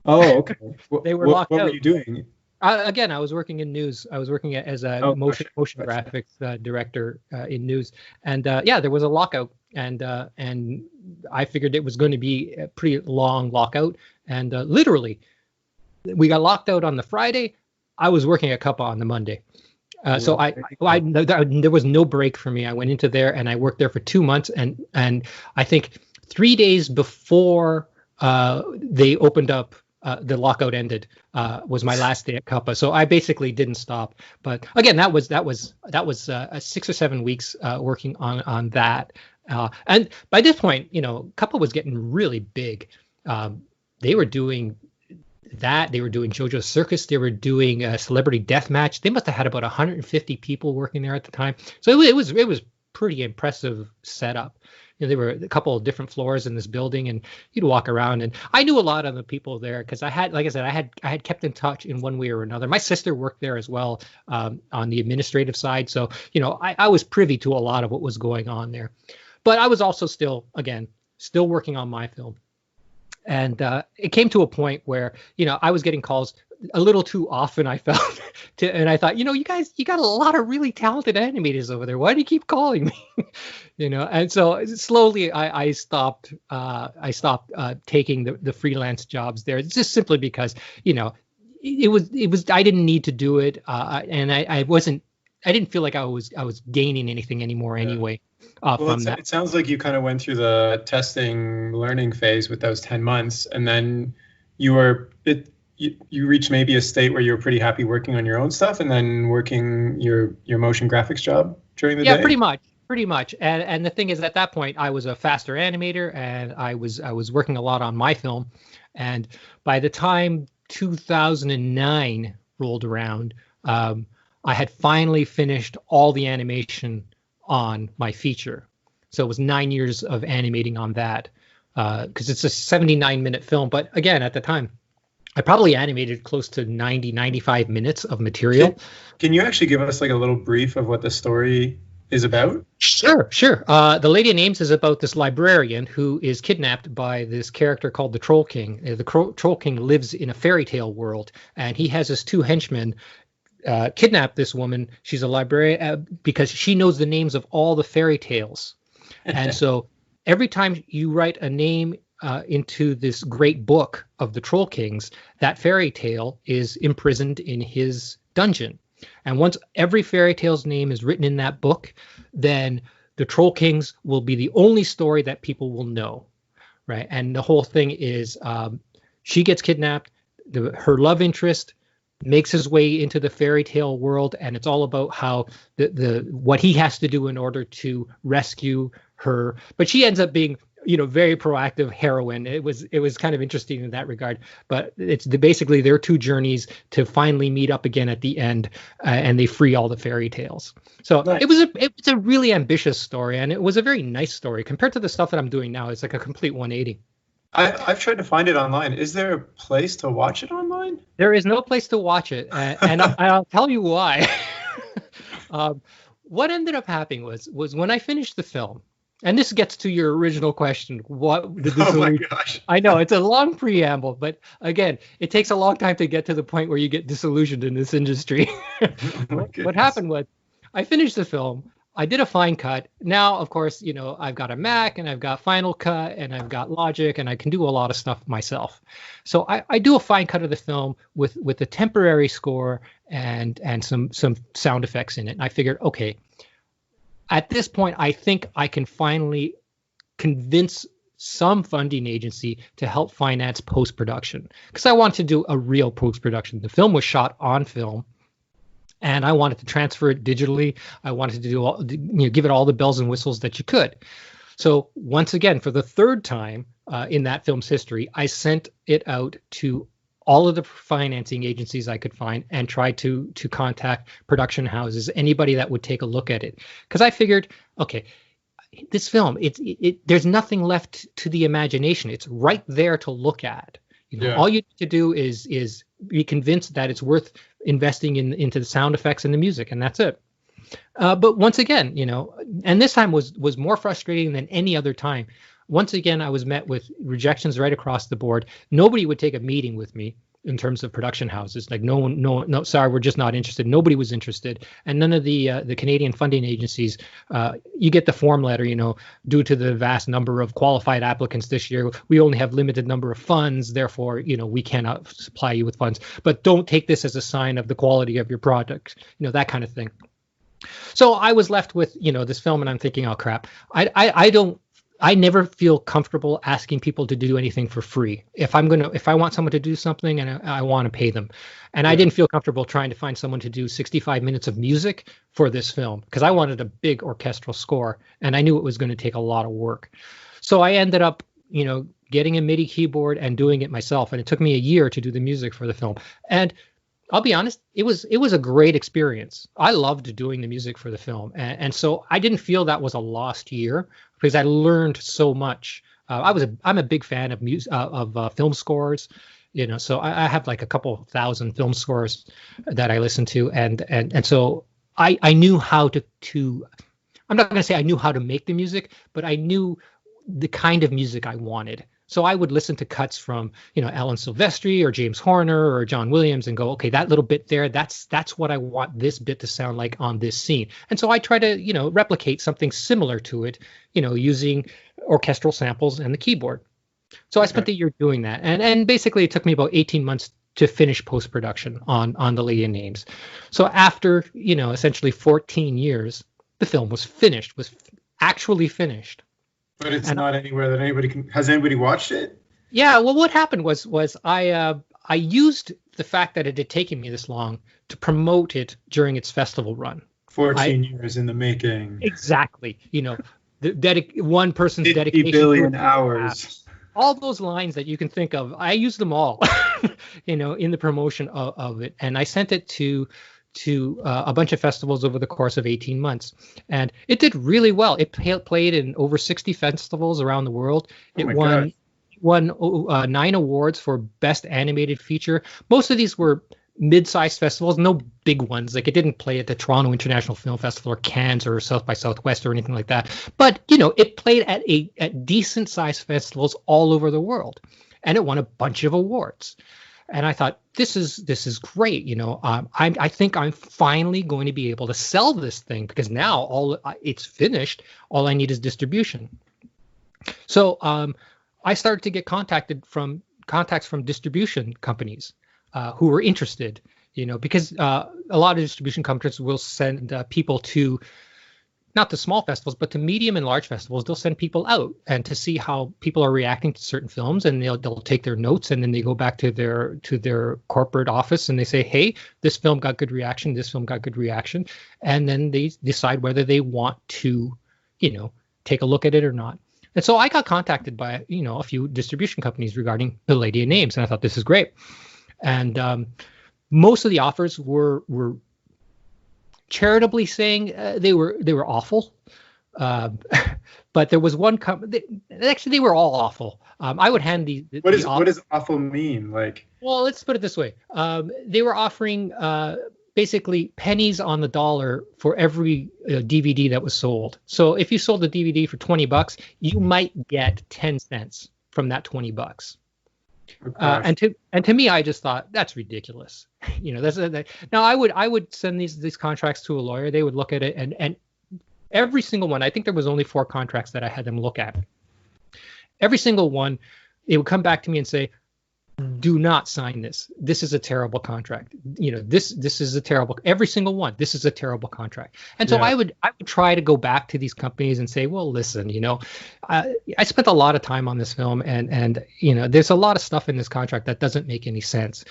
[SPEAKER 3] Oh, okay.
[SPEAKER 2] They were locked out.
[SPEAKER 3] What were you doing?
[SPEAKER 2] Again, I was working in news. I was working as a motion graphics director in news, and there was a lockout, and I figured it was going to be a pretty long lockout, and literally, we got locked out on the Friday. I was working at Cuppa on the Monday, so there was no break for me. I went into there and I worked there for 2 months, and I think 3 days before they opened up. The lockout ended was my last day at Cuppa, so I basically didn't stop. But again, that was 6 or 7 weeks working on that. And by this point, Cuppa was getting really big. They were doing that. They were doing JoJo's Circus. They were doing a Celebrity Deathmatch. They must have had about 150 people working there at the time. So it was pretty impressive setup. There were a couple of different floors in this building, and you'd walk around, and I knew a lot of the people there because I had kept in touch in one way or another. My sister worked there as well on the administrative side, so I was privy to a lot of what was going on there. But I was also still working on my film, and it came to a point where I was getting calls a little too often, I felt, and I thought, you guys, you got a lot of really talented animators over there. Why do you keep calling me? And so slowly I stopped taking the freelance jobs there. It's just simply because, it was I didn't need to do it. And I didn't feel like I was gaining anything anymore anyway. From that.
[SPEAKER 3] It sounds like you kind of went through the testing learning phase with those 10 months, and then you reached maybe a state where you were pretty happy working on your own stuff and then working your motion graphics job during the day?
[SPEAKER 2] Yeah, pretty much. And the thing is, at that point, I was a faster animator, and I was working a lot on my film. And by the time 2009 rolled around, I had finally finished all the animation on my feature. So it was 9 years of animating on that, because it's a 79-minute film. But again, at the time, I probably animated close to 95 minutes of material.
[SPEAKER 3] Can you actually give us like a little brief of what the story is about?
[SPEAKER 2] Sure. The Lady of Names is about this librarian who is kidnapped by this character called the Troll King. The Troll King lives in a fairy tale world, and he has his two henchmen kidnap this woman. She's a librarian because she knows the names of all the fairy tales. And so every time you write a name into this great book of the Troll Kings, that fairy tale is imprisoned in his dungeon. And once every fairy tale's name is written in that book, then the Troll Kings will be the only story that people will know, right? And the whole thing is she gets kidnapped, her love interest makes his way into the fairy tale world, and it's all about how what he has to do in order to rescue her. But she ends up being very proactive heroine. It was kind of interesting in that regard, but it's basically their two journeys to finally meet up again at the end, and they free all the fairy tales. So nice. It's a really ambitious story, and it was a very nice story compared to the stuff that I'm doing now. It's like a complete 180.
[SPEAKER 3] I've tried to find it online. Is there a place to watch it online?
[SPEAKER 2] There is no place to watch it, and I'll tell you why. What ended up happening was when I finished the film, and this gets to your original question, what the
[SPEAKER 3] Oh my gosh.
[SPEAKER 2] I know it's a long preamble, but again, it takes a long time to get to the point where you get disillusioned in this industry. What happened was I finished the film. I did a fine cut. Now, of course, I've got a Mac and I've got Final Cut and I've got Logic and I can do a lot of stuff myself. So I do a fine cut of the film with a temporary score and some sound effects in it. And I figured, okay, at this point, I think I can finally convince some funding agency to help finance post-production, because I wanted to do a real post-production. The film was shot on film, and I wanted to transfer it digitally. I wanted to give it all the bells and whistles that you could. So once again, for the third time in that film's history, I sent it out to all of the financing agencies I could find and tried to contact production houses, anybody that would take a look at it. Because I figured, okay, this film, there's nothing left to the imagination. It's right there to look at. All you need to do is be convinced that it's worth investing into the sound effects and the music, and that's it. But once again, and this time was more frustrating than any other time. Once again, I was met with rejections right across the board. Nobody would take a meeting with me in terms of production houses. Like no, sorry, we're just not interested. Nobody was interested, and none of the Canadian funding agencies. You get the form letter, due to the vast number of qualified applicants this year, we only have limited number of funds. Therefore, we cannot supply you with funds. But don't take this as a sign of the quality of your product. That kind of thing. So I was left with this film, and I'm thinking, oh crap, I never feel comfortable asking people to do anything for free. If I want someone to do something and I want to pay them, and I didn't feel comfortable trying to find someone to do 65 minutes of music for this film, because I wanted a big orchestral score and I knew it was going to take a lot of work. So I ended up, getting a MIDI keyboard and doing it myself. And it took me a year to do the music for the film. And I'll be honest, it was a great experience. I loved doing the music for the film. And so I didn't feel that was a lost year, because I learned so much. I'm a big fan of film scores, so I have like a couple thousand film scores that I listen to. And so I knew how to I'm not going to say I knew how to make the music, but I knew the kind of music I wanted. So I would listen to cuts from, Alan Silvestri or James Horner or John Williams and go, okay, that little bit there, that's what I want this bit to sound like on this scene. And so I try to, replicate something similar to it, using orchestral samples and the keyboard. So I spent the year doing that. And basically it took me about 18 months to finish post-production on the Lady of Names. So after, essentially 14 years, the film was finished, was actually finished.
[SPEAKER 3] But it's not anywhere that anybody can. Has anybody watched it?
[SPEAKER 2] Yeah. Well, what happened was I used the fact that it had taken me this long to promote it during its festival run.
[SPEAKER 3] 14 years in the making.
[SPEAKER 2] Exactly. One person's 50 dedication.
[SPEAKER 3] 50 billion hours.
[SPEAKER 2] All those lines that you can think of, I used them all, in the promotion of it, and I sent it to a bunch of festivals over the course of 18 months. And it did really well. It played in over 60 festivals around the world. It won 9 awards for Best Animated Feature. Most of these were mid-sized festivals, no big ones. Like it didn't play at the Toronto International Film Festival or Cannes or South by Southwest or anything like that. But, it played at decent-sized festivals all over the world. And it won a bunch of awards. And I thought, this is great. I think I'm finally going to be able to sell this thing, because now it's finished. All I need is distribution. So I started to get contacts from distribution companies who were interested, because a lot of distribution companies will send people to, not to small festivals, but to medium and large festivals. They'll send people out and to see how people are reacting to certain films, and they'll take their notes, and then they go back to their corporate office and they say, hey, this film got good reaction, this film got good reaction, and then they decide whether they want to, take a look at it or not. And so I got contacted by, a few distribution companies regarding The Lady of Names, and I thought, this is great. And most of the offers were charitably saying they were awful, But there was one company. Actually, they were all awful. I would hand
[SPEAKER 3] what does awful mean? Like,
[SPEAKER 2] well, let's put it this way. They were offering basically pennies on the dollar for every DVD that was sold. So if you sold a DVD for $20, you might get 10 cents from that $20. And to me, I just thought that's ridiculous. Now I would send these contracts to a lawyer. They would look at it, and every single one. I think there was only 4 contracts that I had them look at. Every single one, it would come back to me and say, do not sign this. This is a terrible contract. This is a terrible, every single one. This is a terrible contract. And so I would try to go back to these companies and say, well, listen, I spent a lot of time on this film, and there's a lot of stuff in this contract that doesn't make any sense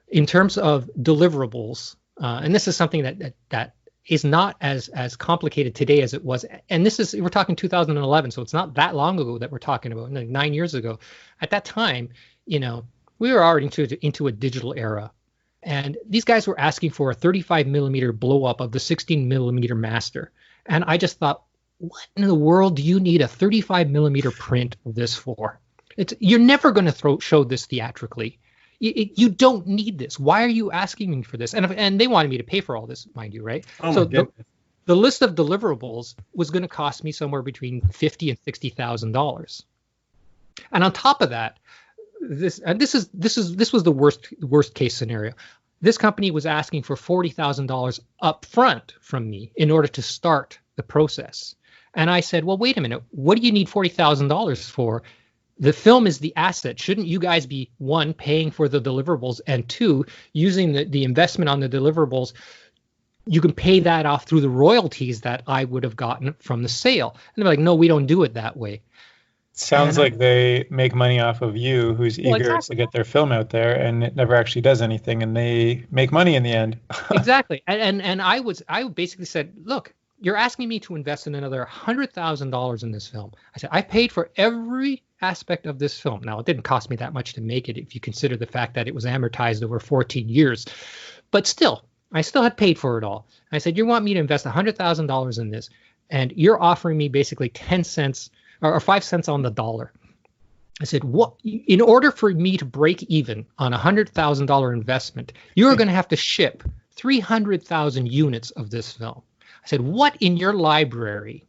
[SPEAKER 2] in terms of deliverables. And this is something that is not as complicated today as it was. And we're talking 2011, so it's not that long ago that we're talking about, like 9 years ago. At that time, we were already into a digital era, and these guys were asking for a 35 millimeter blow up of the 16 millimeter master. And I just thought, what in the world do you need a 35 millimeter print of this for? You're never going to show this theatrically. You don't need this. Why are you asking me for this? And they wanted me to pay for all this, mind you, right?
[SPEAKER 3] Oh,
[SPEAKER 2] so
[SPEAKER 3] the
[SPEAKER 2] list of deliverables was going to cost me somewhere between $50,000 and $60,000. And on top of that, this was the worst case scenario. This company was asking for $40,000 up front from me in order to start the process. And I said, well, wait a minute. What do you need $40,000 for? The film is the asset. Shouldn't you guys be, 1, paying for the deliverables, and 2, using the investment on the deliverables? You can pay that off through the royalties that I would have gotten from the sale. And they're like, no, we don't do it that way.
[SPEAKER 3] Sounds like they make money off of you, who's eager to get their film out there, and it never actually does anything, and they make money in the end.
[SPEAKER 2] Exactly. And I basically said, look, you're asking me to invest in another $100,000 in this film. I said, I paid for every aspect of this film. Now, it didn't cost me that much to make it if you consider the fact that it was amortized over 14 years. But still, I still had paid for it all. I said, you want me to invest $100,000 in this, and you're offering me basically 10 cents or 5 cents on the dollar. I said, what? In order for me to break even on a $100,000 investment, you're going to have to ship 300,000 units of this film. I said, what in your library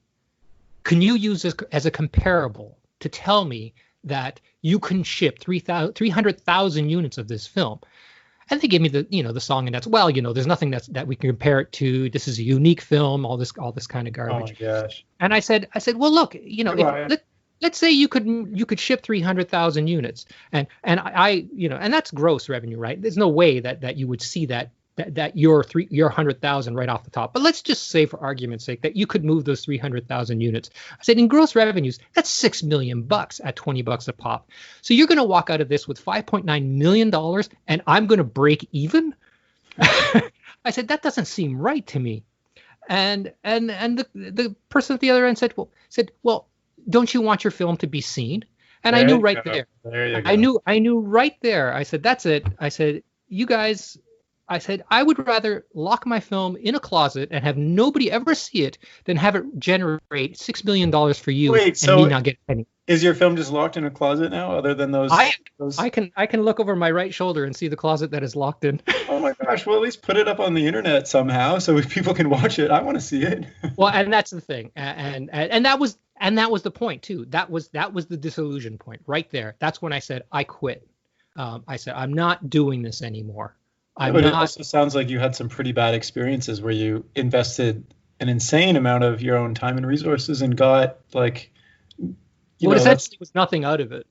[SPEAKER 2] can you use as a comparable to tell me that you can ship 300,000 units of this film? And they gave me the song and dance. Well, there's nothing that we can compare it to. This is a unique film. All this kind of garbage.
[SPEAKER 3] Oh my gosh!
[SPEAKER 2] And I said, well, look, let's say you could ship 300,000 units, and I and that's gross revenue, right? There's no way that you would see that your 100,000 right off the top. But let's just say, for argument's sake, that you could move those 300,000 units. I said, in gross revenues, that's $6 million at $20 a pop. So you're going to walk out of this with $5.9 million, and I'm going to break even? I said, that doesn't seem right to me. And the person at the other end said, well, don't you want your film to be seen? And I knew right there.
[SPEAKER 3] There you go.
[SPEAKER 2] I knew right there. I said, that's it. I said, you guys. I said, I would rather lock my film in a closet and have nobody ever see it than have it generate $6 million for you and me not get a penny.
[SPEAKER 3] Is your film just locked in a closet now, other than those?
[SPEAKER 2] I can look over my right shoulder and see the closet that is locked in.
[SPEAKER 3] Oh my gosh! Well, at least put it up on the internet somehow so people can watch it. I want to see it.
[SPEAKER 2] Well, and that's the thing, and that was the point too. That was the disillusion point right there. That's when I said I quit. I said, I'm not doing this anymore.
[SPEAKER 3] But it also sounds like you had some pretty bad experiences where you invested an insane amount of your own time and resources and got
[SPEAKER 2] essentially was nothing out of it.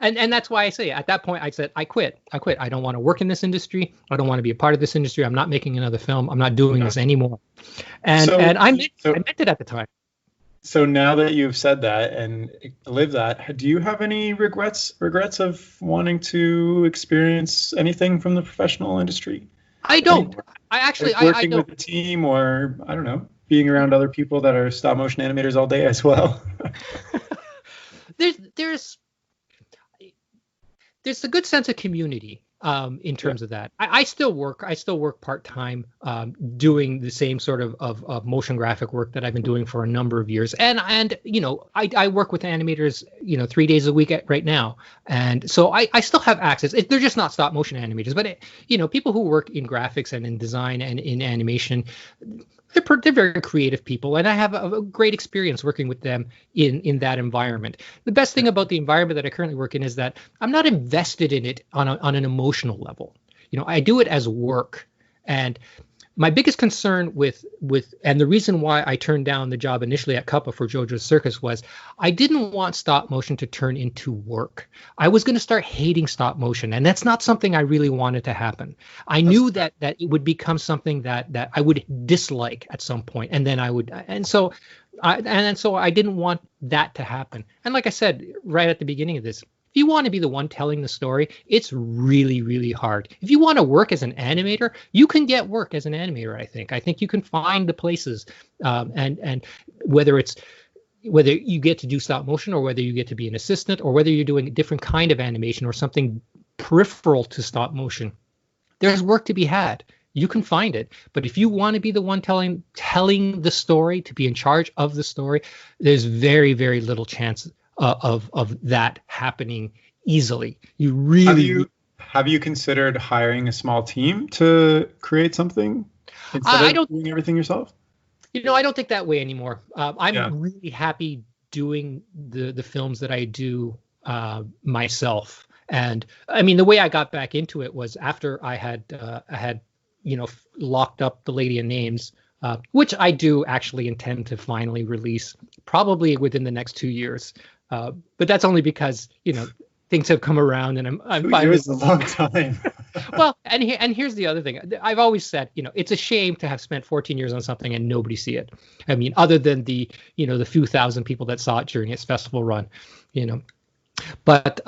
[SPEAKER 2] And that's why I say at that point I said I quit. I don't want to work in this industry. I don't want to be a part of this industry. I'm not making another film. I'm not doing this anymore. And I meant it at the time.
[SPEAKER 3] So now that you've said that and lived that, do you have any regrets of wanting to experience anything from the professional industry?
[SPEAKER 2] I don't. I
[SPEAKER 3] working
[SPEAKER 2] don't.
[SPEAKER 3] with a team, or I don't know, being around other people that are stop motion animators all day as well.
[SPEAKER 2] There's a good sense of community. in terms of that. I still work part-time doing the same sort of motion graphic work that I've been doing for a number of years. And I work with animators, 3 days a week right now. And so I still have access. They're just not stop motion animators, but people who work in graphics and in design and in animation, they're very creative people, and I have a great experience working with them in that environment. The best thing about the environment that I currently work in is that I'm not invested in it on an emotional level. I do it as work, and my biggest concern with and the reason why I turned down the job initially at Cuppa for JoJo's Circus was I didn't want stop motion to turn into work. I was going to start hating stop motion, and that's not something I really wanted to happen. I knew that it would become something that I would dislike at some point, and then so I didn't want that to happen. And like I said right at the beginning of this, if you want to be the one telling the story, it's really, really hard. If you want to work as an animator, you can get work as an animator, I think you can find the places, and whether you get to do stop motion, or whether you get to be an assistant, or whether you're doing a different kind of animation or something peripheral to stop motion, there's work to be had. You can find it. But if you want to be the one telling the story, to be in charge of the story, there's very, very little chance of that happening easily. You really
[SPEAKER 3] have you considered hiring a small team to create something instead of doing everything yourself?
[SPEAKER 2] I don't think that way anymore. I'm really happy doing the films that I do myself. And I mean, the way I got back into it was after I had locked up The Lady of Names, which I do actually intend to finally release probably within the next 2 years. But that's only because things have come around, and I'm
[SPEAKER 3] 2 years is a long time.
[SPEAKER 2] Well, and here's the other thing. I've always said, it's a shame to have spent 14 years on something and nobody see it. I mean, other than the few thousand people that saw it during its festival run, But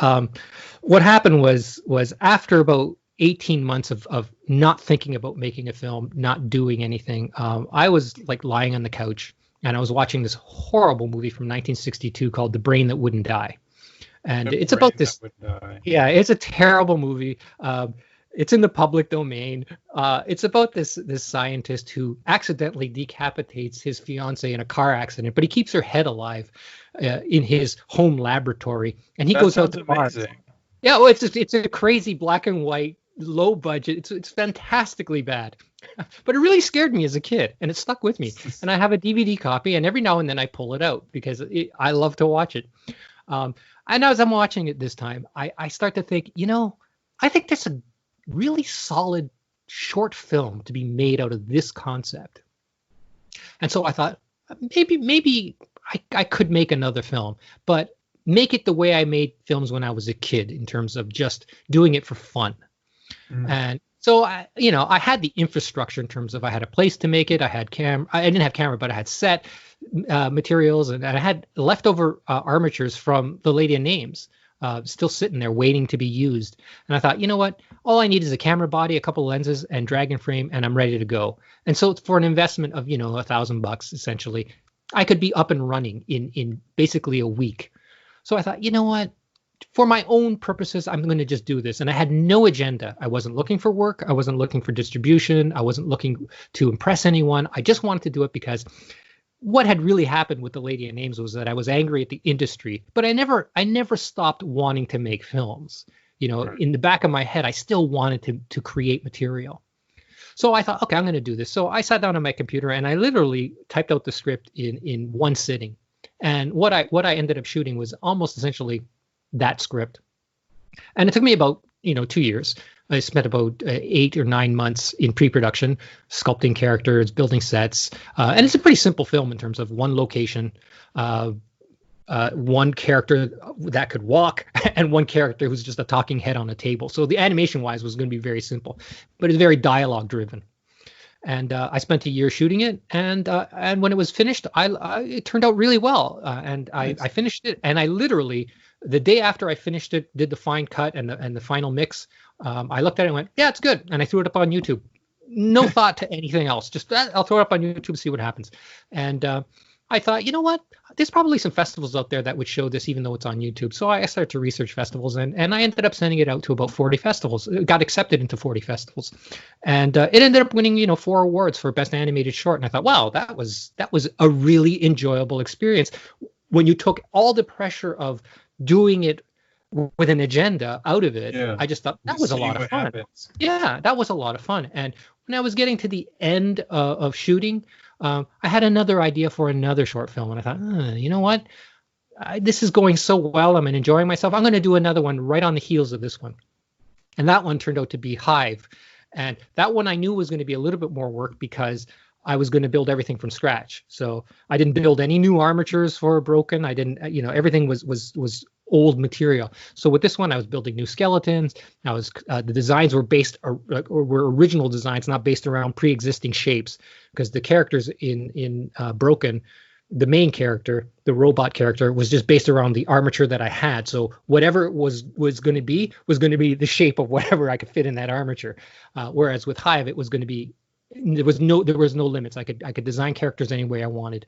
[SPEAKER 2] what happened was after about 18 months of not thinking about making a film, not doing anything, I was like lying on the couch, and I was watching this horrible movie from 1962 called The Brain That Wouldn't Die. And it's about this. Yeah, it's a terrible movie. It's in the public domain. It's about this scientist who accidentally decapitates his fiancée in a car accident, but he keeps her head alive in his home laboratory. And he goes out to Mars. Yeah, well, it's a crazy black and white, low budget. It's fantastically bad. But it really scared me as a kid, and it stuck with me. And I have a DVD copy, and every now and then I pull it out because I love to watch it. And as I'm watching it this time, I start to think, I think there's a really solid short film to be made out of this concept. And so I thought, maybe I could make another film, but make it the way I made films when I was a kid, in terms of just doing it for fun. And so I had the infrastructure in terms of I had a place to make it. I had I didn't have camera, but I had set materials, and I had leftover armatures from The Lady of Names still sitting there waiting to be used. And I thought, you know what? All I need is a camera body, a couple lenses, and Dragon frame, and I'm ready to go. And so for an investment of $1,000 essentially, I could be up and running in basically a week. So I thought, you know what? For my own purposes, I'm going to just do this. And I had no agenda. I wasn't looking for work. I wasn't looking for distribution. I wasn't looking to impress anyone. I just wanted to do it because what had really happened with The Lady of Names was that I was angry at the industry, but I never stopped wanting to make films. In the back of my head, I still wanted to create material. So I thought, okay, I'm going to do this. So I sat down on my computer and I literally typed out the script in one sitting. And what I ended up shooting was almost essentially that script. And it took me about 2 years. I spent about 8 or 9 months in pre-production, sculpting characters, building sets, and it's a pretty simple film in terms of one location, one character that could walk, and one character who's just a talking head on a table. So the animation-wise was going to be very simple, but it's very dialogue-driven. And I spent a year shooting it, and when it was finished, it turned out really well. And nice. I finished it, and I literally, the day after I finished it, did the fine cut and the final mix. I looked at it and went, yeah, it's good. And I threw it up on YouTube. No thought to anything else. Just I'll throw it up on YouTube to see what happens. And I thought, you know what? There's probably some festivals out there that would show this, even though it's on YouTube. So I started to research festivals, and I ended up sending it out to about 40 festivals. It got accepted into 40 festivals, and it ended up winning, 4 awards for best animated short. And I thought, wow, that was a really enjoyable experience. When you took all the pressure of doing it with an agenda out of it, I just thought that was a lot of fun. Happens. Yeah, that was a lot of fun. And when I was getting to the end of shooting, I had another idea for another short film, and I thought, you know what? This is going so well. I'm enjoying myself. I'm going to do another one right on the heels of this one. And that one turned out to be Hive. And that one I knew was going to be a little bit more work because I was going to build everything from scratch. So I didn't build any new armatures for Broken. I didn't, everything was old material. So with this one, I was building new skeletons. The designs were were original designs, not based around pre-existing shapes, because the characters in Broken, the main character, the robot character, was just based around the armature that I had. So whatever it was going to be the shape of whatever I could fit in that armature. Whereas with Hive, it was going to be, there was no limits. I could design characters any way I wanted.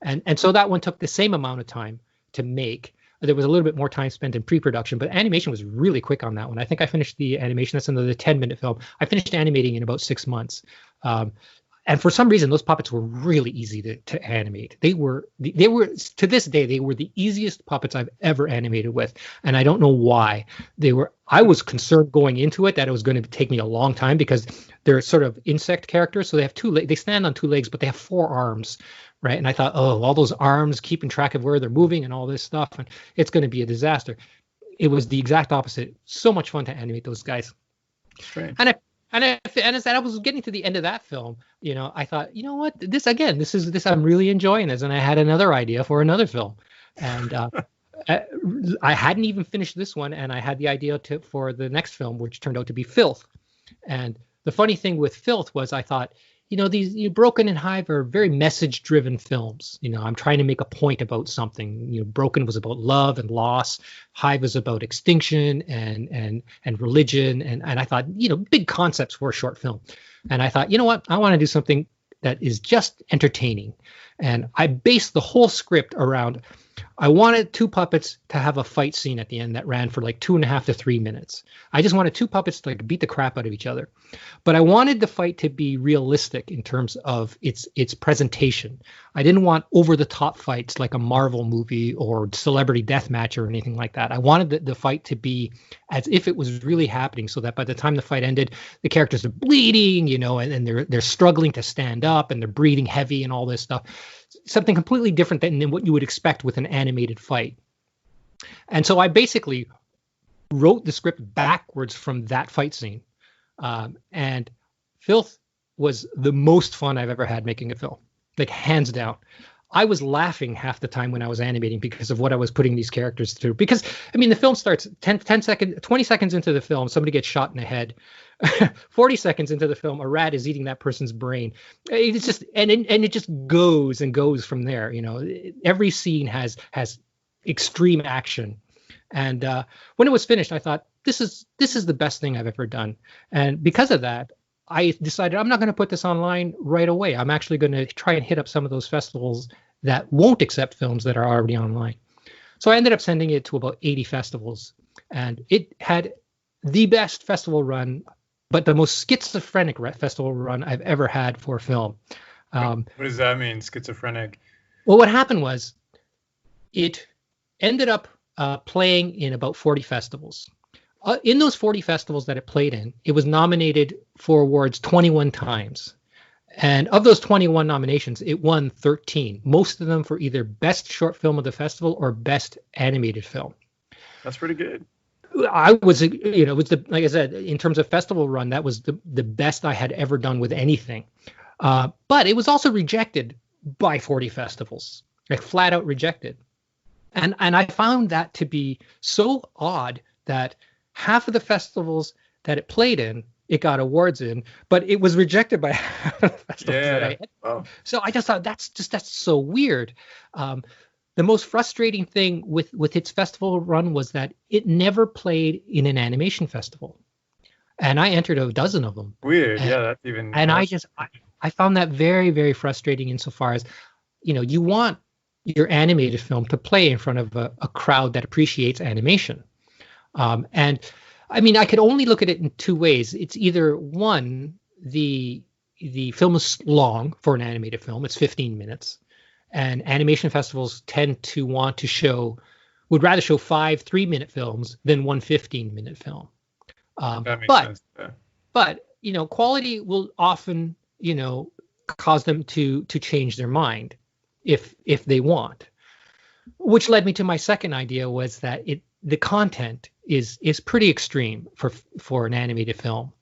[SPEAKER 2] And so that one took the same amount of time to make. There was a little bit more time spent in pre-production, but animation was really quick on that one. I think I finished the animation. That's another 10-minute film. I finished animating in about 6 months. And for some reason, those puppets were really easy to animate. They were, to this day, they were the easiest puppets I've ever animated with. And I don't know why. I was concerned going into it that it was going to take me a long time, because they're sort of insect characters. So they have they stand on 2 legs, but they have 4 arms. Right. And I thought, all those arms, keeping track of where they're moving and all this stuff, and it's going to be a disaster. It was the exact opposite. So much fun to animate those guys.
[SPEAKER 3] Strange.
[SPEAKER 2] And as I was getting to the end of that film, I thought, you know what, this I'm really enjoying this. And I had another idea for another film. And I hadn't even finished this one, and I had the idea for the next film, which turned out to be Filth. And the funny thing with Filth was, I thought, these Broken and Hive are very message-driven films. I'm trying to make a point about something. Broken was about love and loss. Hive was about extinction and religion. And I thought, big concepts for a short film. And I thought, you know what? I want to do something that is just entertaining. And I based the whole script around, I wanted 2 puppets to have a fight scene at the end that ran for like 2.5 to 3 minutes. I just wanted 2 puppets to beat the crap out of each other. But I wanted the fight to be realistic in terms of its presentation. I didn't want over-the-top fights like a Marvel movie or Celebrity Deathmatch or anything like that. I wanted the fight to be as if it was really happening, so that by the time the fight ended, the characters are bleeding, and they're struggling to stand up, and they're breathing heavy and all this stuff. Something completely different than what you would expect with an animated fight. And so I basically wrote the script backwards from that fight scene. And Filth was the most fun I've ever had making a film, like hands down. I was laughing half the time when I was animating because of what I was putting these characters through. Because, the film starts 20 seconds into the film, somebody gets shot in the head. 40 seconds into the film, a rat is eating that person's brain. It's just, and it just goes and goes from there. Every scene has extreme action. And when it was finished, I thought, this is the best thing I've ever done. And because of that, I decided I'm not going to put this online right away. I'm actually going to try and hit up some of those festivals that won't accept films that are already online. So I ended up sending it to about 80 festivals, and it had the best festival run, but the most schizophrenic festival run I've ever had for a film.
[SPEAKER 3] What does that mean, schizophrenic?
[SPEAKER 2] Well, what happened was it ended up playing in about 40 festivals. In those 40 festivals that it played in, it was nominated for awards 21 times. And of those 21 nominations, it won 13, most of them for either best short film of the festival or best animated film.
[SPEAKER 3] That's pretty good.
[SPEAKER 2] I was, it was like I said, in terms of festival run, that was the best I had ever done with anything. But it was also rejected by 40 festivals, like flat out rejected. And I found that to be so odd that half of the festivals that it played in, it got awards in, but it was rejected by half of the festivals that I had. Wow. So I just thought that's so weird. The most frustrating thing with its festival run was that it never played in an animation festival. And I entered a dozen of them.
[SPEAKER 3] Weird. Yeah, that's even.
[SPEAKER 2] And I found that very, very frustrating insofar as you want your animated film to play in front of a crowd that appreciates animation. And I mean, I could only look at it in two ways. It's either one, the film is long for an animated film. It's 15 minutes. And animation festivals tend to would rather show 5 3-minute films than one 15-minute film.
[SPEAKER 3] That makes sense. Yeah.
[SPEAKER 2] But, quality will often, cause them to change their mind if they want. Which led me to my second idea, was that the content is pretty extreme for an animated film.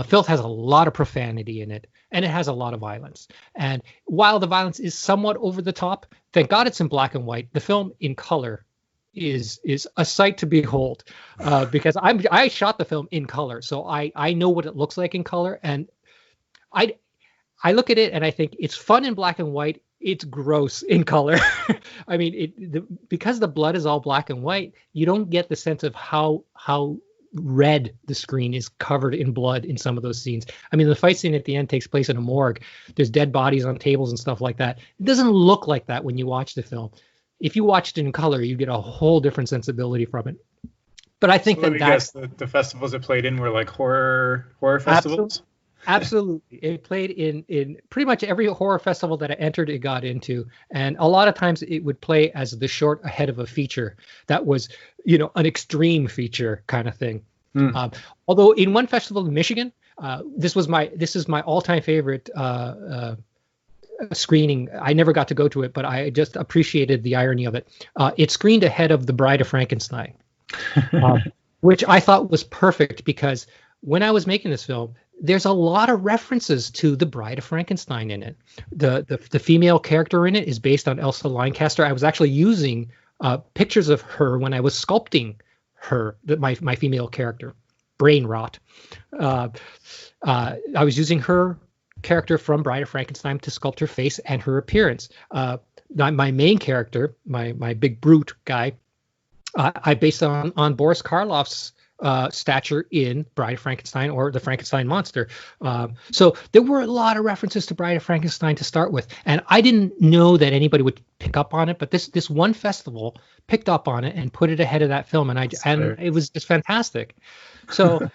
[SPEAKER 2] Filth has a lot of profanity in it, and it has a lot of violence. And while the violence is somewhat over the top, thank God it's in black and white. The film in color is a sight to behold, because I shot the film in color, so I know what it looks like in color, and I look at it and I think it's fun in black and white. It's gross in color. I mean, because the blood is all black and white, you don't get the sense of how red the screen is covered in blood in some of those scenes. I mean, the fight scene at the end takes place in a morgue. There's dead bodies on tables and stuff like that. It doesn't look like that when you watch the film. If you watched it in color, you get a whole different sensibility from it. But I think
[SPEAKER 3] that's the festivals it played in were like horror festivals.
[SPEAKER 2] Absolutely. It played in pretty much every horror festival that I entered, it got into. And a lot of times it would play as the short ahead of a feature that was, an extreme feature kind of thing. Although in one festival in Michigan, this is my all-time favorite screening. I never got to go to it, but I just appreciated the irony of it. It screened ahead of The Bride of Frankenstein, which I thought was perfect, because when I was making this film, there's a lot of references to The Bride of Frankenstein in it. The female character in it is based on Elsa Lancaster. I was actually using pictures of her when I was sculpting her, my female character. Brain rot. I was using her character from Bride of Frankenstein to sculpt her face and her appearance. My main character, my big brute guy, I based on Boris Karloff's stature in Bride of Frankenstein, or the Frankenstein monster. So there were a lot of references to Bride of Frankenstein to start with, and I didn't know that anybody would pick up on it, but this one festival picked up on it and put it ahead of that film, and it was just fantastic. So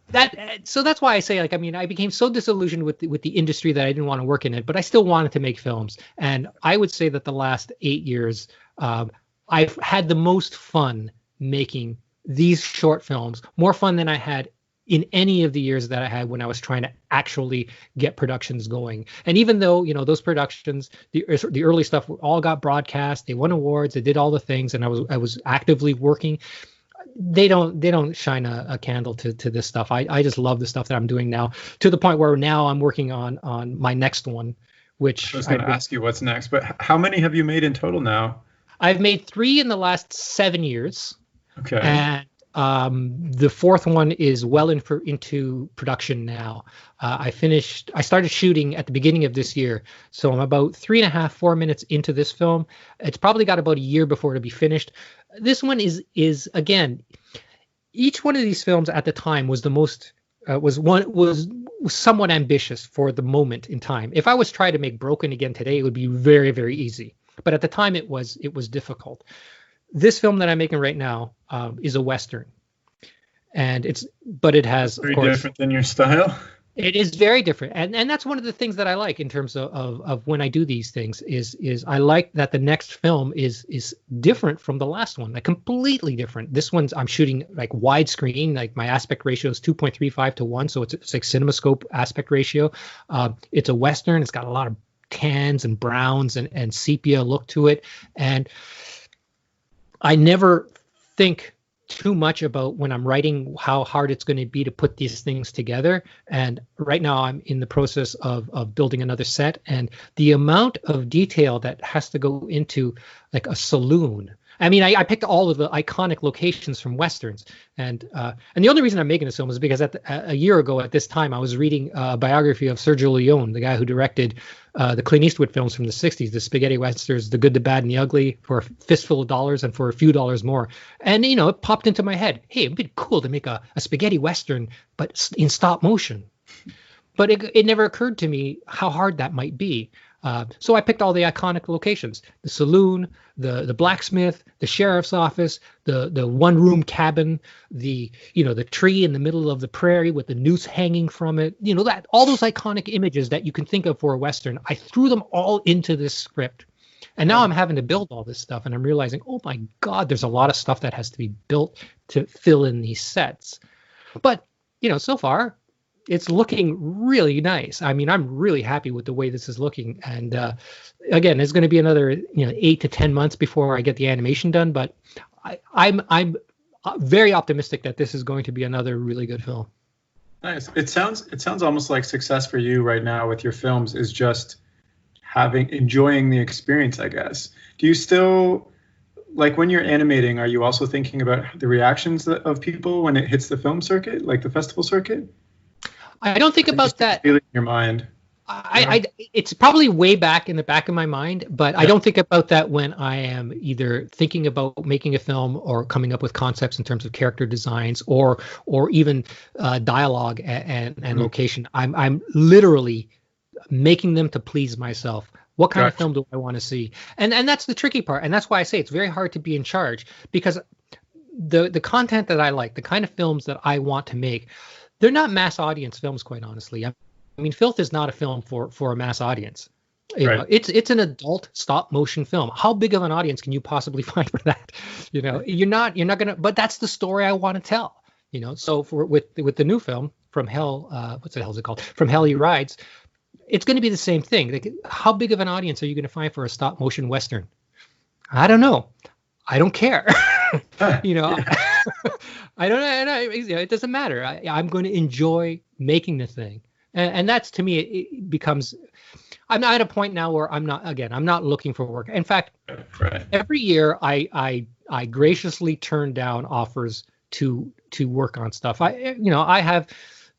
[SPEAKER 2] that's why I say, I became so disillusioned with the industry that I didn't want to work in it, but I still wanted to make films. And I would say that the last 8 years, I've had the most fun making these short films, more fun than I had in any of the years that I had when I was trying to actually get productions going. And even though, those productions, the early stuff all got broadcast, they won awards, they did all the things, and I was actively working, they don't shine a candle to this stuff. I just love the stuff that I'm doing now, to the point where now I'm working on my next one, which
[SPEAKER 3] I was going to ask you what's next, but how many have you made in total now?
[SPEAKER 2] I've made 3 in the last 7 years.
[SPEAKER 3] Okay.
[SPEAKER 2] And the fourth one is well into production now. I started shooting at the beginning of this year, so I'm about 3.5, 4 minutes into this film. It's probably got about a year before it'll be finished. This one is again, each one of these films at the time was was somewhat ambitious for the moment in time. If I was trying to make Broken again today, it would be very, very easy. But at the time, it was difficult. This film that I'm making right now is a Western, and it has,
[SPEAKER 3] very different than your style.
[SPEAKER 2] It is very different, and that's one of the things that I like in terms of when I do these things is I like that the next film is different from the last one, like completely different. This one's I'm shooting like widescreen, like my aspect ratio is 2.35 to 1, so it's like CinemaScope aspect ratio. It's a Western. It's got a lot of tans and browns and sepia look to it, and I never think too much about when I'm writing how hard it's going to be to put these things together. And right now I'm in the process of building another set, and the amount of detail that has to go into like a saloon. I mean, I picked all of the iconic locations from Westerns, and the only reason I'm making this film is because a year ago at this time I was reading a biography of Sergio Leone, the guy who directed the Clint Eastwood films from the 60s, the spaghetti westerns, The Good, the Bad, and the Ugly, for a fistful of dollars and for a few dollars more. And it popped into my head, hey, it'd be cool to make a spaghetti western, but in stop motion. But it never occurred to me how hard that might be. So I picked all the iconic locations: the saloon, the blacksmith, the sheriff's office, the one-room cabin, the tree in the middle of the prairie with the noose hanging from it. That all those iconic images that you can think of for a Western. I threw them all into this script. And now I'm having to build all this stuff, and I'm realizing, oh my God, there's a lot of stuff that has to be built to fill in these sets. But, so far, it's looking really nice. I mean, I'm really happy with the way this is looking. And again, there's going to be another 8 to 10 months before I get the animation done. But I'm very optimistic that this is going to be another really good film.
[SPEAKER 3] Nice. It sounds almost like success for you right now with your films is just enjoying the experience, I guess. Do you still, like when you're animating, are you also thinking about the reactions of people when it hits the film circuit, like the festival circuit?
[SPEAKER 2] I don't think about that.
[SPEAKER 3] Feel it in your mind.
[SPEAKER 2] It's probably way back in the back of my mind, but I don't think about that when I am either thinking about making a film or coming up with concepts in terms of character designs or even dialogue and location. I'm literally making them to please myself. What kind of film do I want to see? And that's the tricky part. And that's why I say it's very hard to be in charge, because the content that I like, the kind of films that I want to make, they're not mass audience films, quite honestly. I mean, Filth is not a film for a mass audience. It's an adult stop motion film. How big of an audience can you possibly find for that? You're not gonna. But that's the story I want to tell. So with the new film From Hell, what the hell is it called? From Hell He Rides. It's going to be the same thing. Like, how big of an audience are you going to find for a stop motion Western? I don't know. I don't care. I don't know. It doesn't matter. I'm going to enjoy making the thing. And that's, to me, it becomes, I'm at a point now where I'm not looking for work. In fact, every year I graciously turn down offers to work on stuff. I have,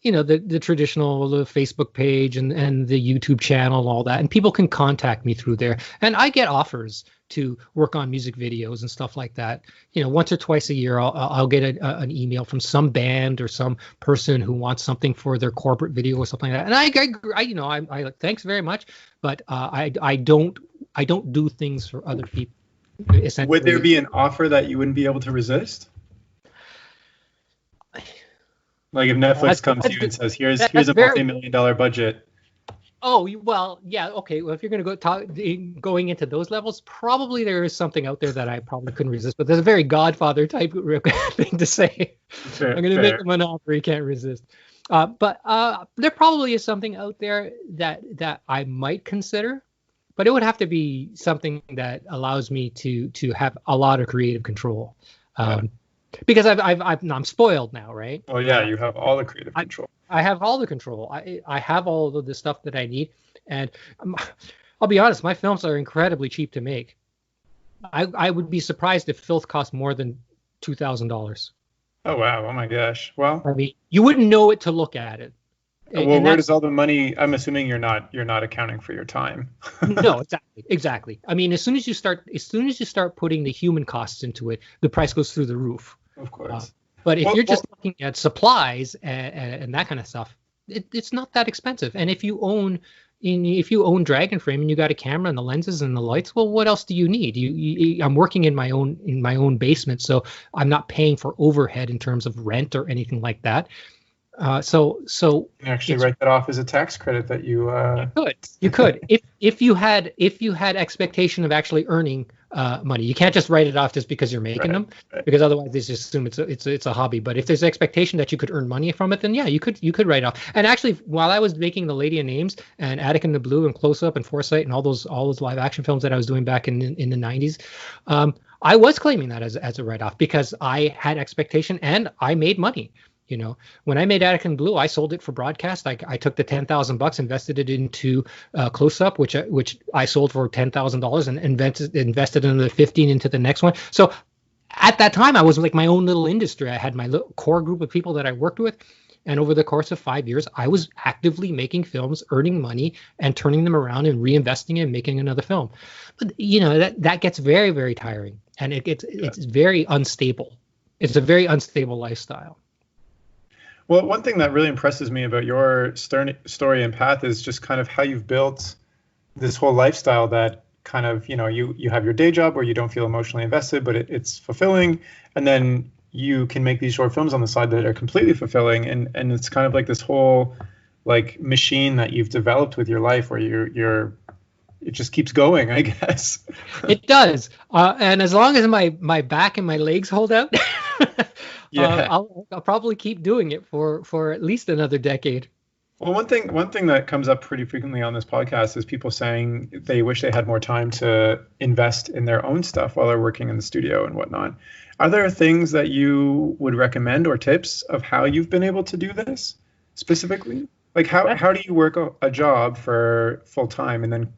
[SPEAKER 2] the traditional, the Facebook page and the YouTube channel, all that. And people can contact me through there. And I get offers to work on music videos and stuff like that. Once or twice a year, I'll get an email from some band or some person who wants something for their corporate video or something like that. And I like, thanks very much, but I don't do things for other people.
[SPEAKER 3] Would there be an offer that you wouldn't be able to resist? Like if Netflix comes to you and says, here's a multi-million-dollar budget.
[SPEAKER 2] Oh, well, yeah, okay. Well, if you're going to going into those levels, probably there is something out there that I probably couldn't resist. But there's a very Godfather type thing to say. I'm going to make him an offer he can't resist. But there probably is something out there that I might consider. But it would have to be something that allows me to have a lot of creative control. Because I'm spoiled now, right?
[SPEAKER 3] Oh yeah, you have all the creative control.
[SPEAKER 2] I have all the control. I have all of the stuff that I need, and I'll be honest, my films are incredibly cheap to make. I would be surprised if Filth cost more than $2,000.
[SPEAKER 3] Oh wow! Oh my gosh! Well,
[SPEAKER 2] I mean, you wouldn't know it to look at it.
[SPEAKER 3] Well, where does all the money? I'm assuming you're not accounting for your time.
[SPEAKER 2] No, exactly. I mean, as soon as you start putting the human costs into it, the price goes through the roof.
[SPEAKER 3] Of course.
[SPEAKER 2] But if you're just looking at supplies and that kind of stuff, it's not that expensive. And if you own Dragon Frame and you got a camera and the lenses and the lights, well, what else do you need? I'm working in my own basement, so I'm not paying for overhead in terms of rent or anything like that. So you can
[SPEAKER 3] actually write that off as a tax credit that
[SPEAKER 2] you could if you had expectation of actually earning money. You can't just write it off just because you're making them, because otherwise they just assume it's a hobby. But if there's expectation that you could earn money from it, then yeah, you could write off. And actually, while I was making The Lady in Names and Attic in the Blue and Close Up and Foresight and all those live action films that I was doing back in the 90s, I was claiming that as a write off because I had expectation and I made money. When I made Attic and Blue, I sold it for broadcast. I took the $10,000, invested it into Close Up, which I sold for $10,000, and invested another $15,000 into the next one. So at that time, I was like my own little industry. I had my little core group of people that I worked with, and over the course of 5 years, I was actively making films, earning money, and turning them around and reinvesting it and making another film. But that gets very, very tiring, and it's very unstable. It's a very unstable lifestyle.
[SPEAKER 3] Well, one thing that really impresses me about your story and path is just kind of how you've built this whole lifestyle that kind of, you have your day job where you don't feel emotionally invested, but it's fulfilling, and then you can make these short films on the side that are completely fulfilling, and it's kind of like this whole like machine that you've developed with your life where it just keeps going, I guess.
[SPEAKER 2] It does, and as long as my back and my legs hold out,
[SPEAKER 3] Yeah.
[SPEAKER 2] I'll probably keep doing it for at least another decade.
[SPEAKER 3] Well, one thing that comes up pretty frequently on this podcast is people saying they wish they had more time to invest in their own stuff while they're working in the studio and whatnot. Are there things that you would recommend or tips of how you've been able to do this specifically? Like how do you work a job for full time and then,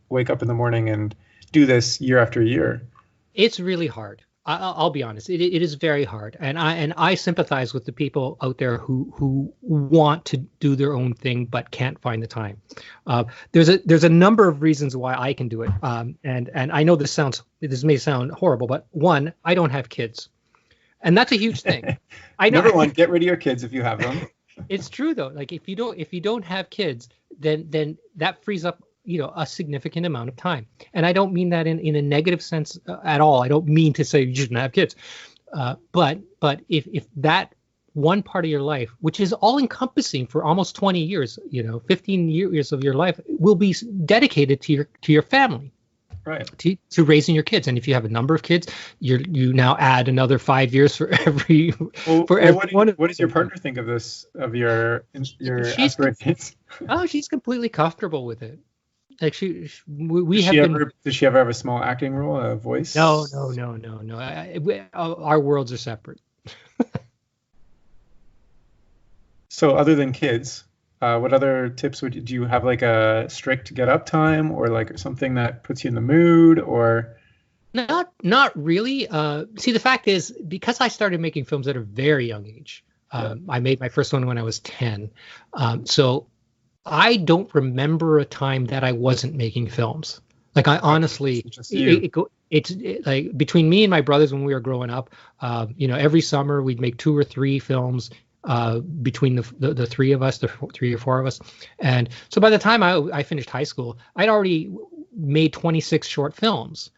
[SPEAKER 3] wake up in the morning and do this year after year?
[SPEAKER 2] It's really hard. I'll be honest. It is very hard, and I sympathize with the people out there who want to do their own thing but can't find the time. There's a number of reasons why I can do it, and I know this may sound horrible, but one, I don't have kids, and that's a huge thing. I know.
[SPEAKER 3] Number one, get rid of your kids if you have them.
[SPEAKER 2] It's true though. Like if you don't have kids, then that frees up a significant amount of time. And I don't mean that in a negative sense at all. I don't mean to say you shouldn't have kids. But if that one part of your life, which is all encompassing for almost 20 years, 15 years of your life will be dedicated to your family.
[SPEAKER 3] Right.
[SPEAKER 2] To raising your kids. And if you have a number of kids, you now add another 5 years for every one.
[SPEAKER 3] What does your partner think of this, of your aspirations?
[SPEAKER 2] Oh, she's completely comfortable with it. Like did
[SPEAKER 3] she ever have a small acting role, a voice?
[SPEAKER 2] No. Our worlds are separate.
[SPEAKER 3] So other than kids, what other tips do you have? Like a strict get up time, or like something that puts you in the mood, or?
[SPEAKER 2] Not really. See, the fact is, because I started making films at a very young age, I made my first one when I was 10. So I don't remember a time that I wasn't making films. Like I honestly, it's like between me and my brothers when we were growing up, every summer we'd make 2 or 3 films between the three of us, the 3 or 4 of us. And so by the time I finished high school, I'd already made 26 short films.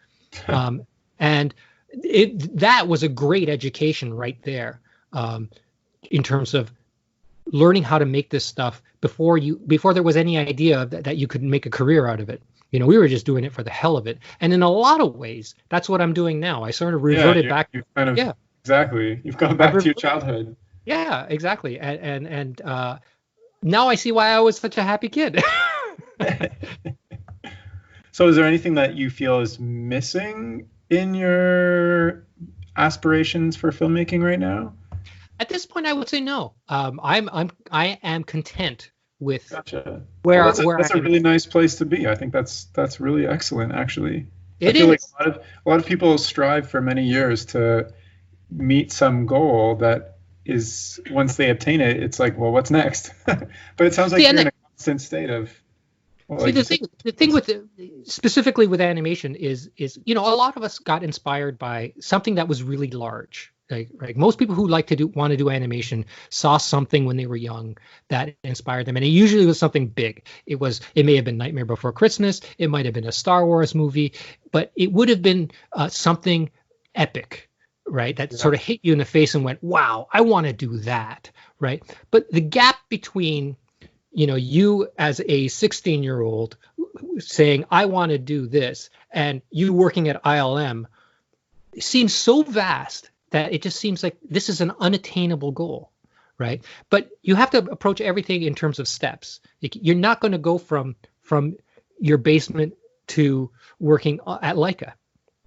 [SPEAKER 2] And that was a great education right there, in terms of learning how to make this stuff before there was any idea that you could make a career out of it. We were just doing it for the hell of it. And in a lot of ways, that's what I'm doing now. I sort of reverted back.
[SPEAKER 3] Exactly. You've gone back to your childhood.
[SPEAKER 2] Yeah, exactly. And now I see why I was such a happy kid.
[SPEAKER 3] So is there anything that you feel is missing in your aspirations for filmmaking right now?
[SPEAKER 2] At this point, I would say no. I am content with
[SPEAKER 3] where that's a really nice place to be. I think that's really excellent, actually. I feel like a lot of people strive for many years to meet some goal that is, once they obtain it, it's like, well, what's next? But it sounds like you're in a constant state of. Well,
[SPEAKER 2] the thing with specifically with animation is a lot of us got inspired by something that was really large. Like most people who want to do animation saw something when they were young that inspired them, and it usually was something big. It may have been Nightmare Before Christmas, it might have been a Star Wars movie, but it would have been something epic, right? That sort of hit you in the face and went, "Wow, I want to do that," right? But the gap between you as a 16-year-old saying, "I want to do this," and you working at ILM seems so vast that it just seems like this is an unattainable goal, right? But you have to approach everything in terms of steps. You're not going to go from your basement to working at Leica,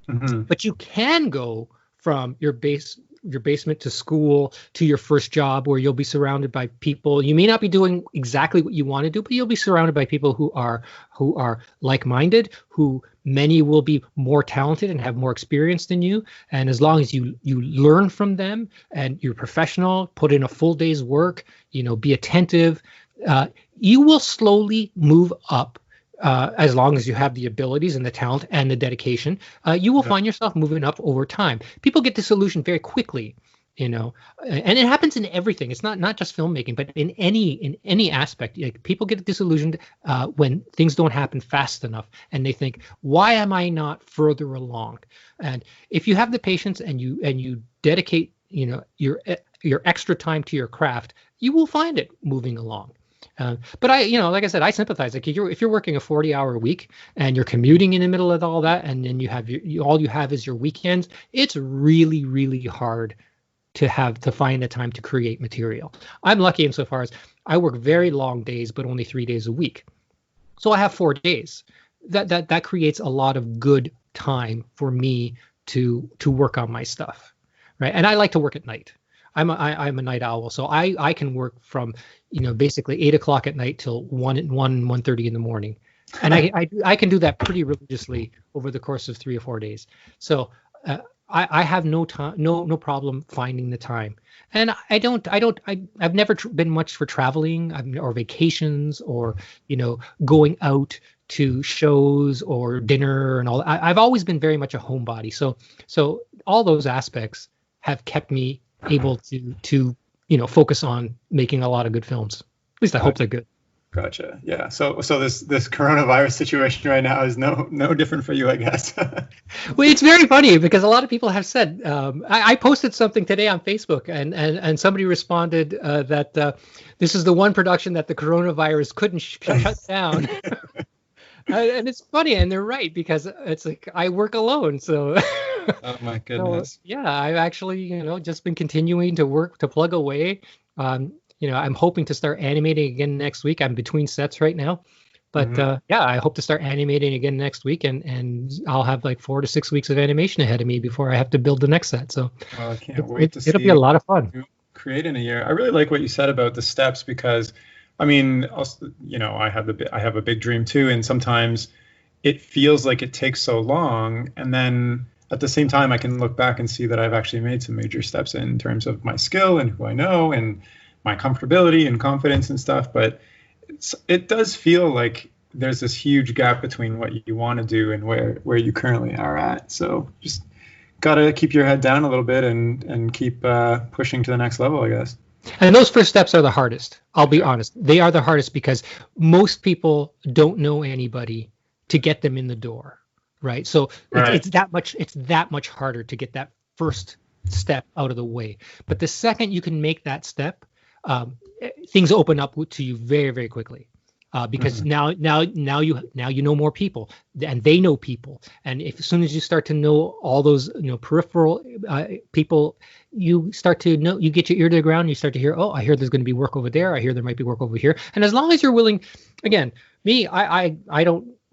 [SPEAKER 2] but you can go from your basement to school to your first job, where you'll be surrounded by people. You may not be doing exactly what you want to do, but you'll be surrounded by people who are like-minded, who many will be more talented and have more experience than you. And as long as you learn from them and you're professional, put in a full day's work, be attentive, you will slowly move up. As long as you have the abilities and the talent and the dedication, you will find yourself moving up over time. People get disillusioned very quickly you know, and it happens in everything. It's not just filmmaking, but in any aspect. Like, people get disillusioned when things don't happen fast enough, and they think, why am I not further along? And if you have the patience and you dedicate, you know, your extra time to your craft, you will find it moving along. But I, you know, like I said, I sympathize. Like, if you're working a 40-hour week and you're commuting in the middle of all that, and then you have all you have is your weekends, it's really, really hard to find the time to create material. I'm lucky insofar as I work very long days, but only 3 days a week. So I have 4 days. That creates a lot of good time for me to work on my stuff, right? And I like to work at night. I'm a night owl, so I can work from, you know, basically 8 o'clock at night till 1:30 in the morning, and I can do that pretty religiously over the course of 3 or 4 days. So I have no problem finding the time, and I've never been much for traveling or vacations or, you know, going out to shows or dinner and all. I've always been very much a homebody, so all those aspects have kept me able to you know, focus on making a lot of good films. At least I hope they're good. Gotcha.
[SPEAKER 3] Yeah. So this coronavirus situation right now is no different for you, I guess.
[SPEAKER 2] Well, it's very funny because a lot of people have said, I posted something today on Facebook, and somebody responded that this is the one production that the coronavirus couldn't shut down. And it's funny, and they're right, because it's like I work alone, so.
[SPEAKER 3] Oh my goodness.
[SPEAKER 2] So, yeah, I've actually, you know, just been continuing to work to plug away. You know, I'm hoping to start animating again next week. I'm between sets right now, but yeah, I hope to start animating again next week, and I'll have like 4 to 6 weeks of animation ahead of me before I have to build the next set. So
[SPEAKER 3] I can't wait to see.
[SPEAKER 2] It'll be a lot of fun.
[SPEAKER 3] Create in a year. I really like what you said about the steps, because I mean, also, you know, I have a big dream too, and sometimes it feels like it takes so long, and then at the same time, I can look back and see that I've actually made some major steps in terms of my skill and who I know and my comfortability and confidence and stuff. But it does feel like there's this huge gap between what you want to do and where you currently are at. So just gotta keep your head down a little bit and keep pushing to the next level, I guess.
[SPEAKER 2] And those first steps are the hardest. I'll be honest. They are the hardest because most people don't know anybody to get them in the door. Right. So
[SPEAKER 3] right.
[SPEAKER 2] It's that much harder to get that first step out of the way. But the second you can make that step, things open up to you very, very quickly. Because now you know more people, and they know people. And as soon as you start to know all those, you know, peripheral people, you start to know, you get your ear to the ground, you start to hear, oh, I hear there's going to be work over there. I hear there might be work over here. And as long as you're willing, again, me, I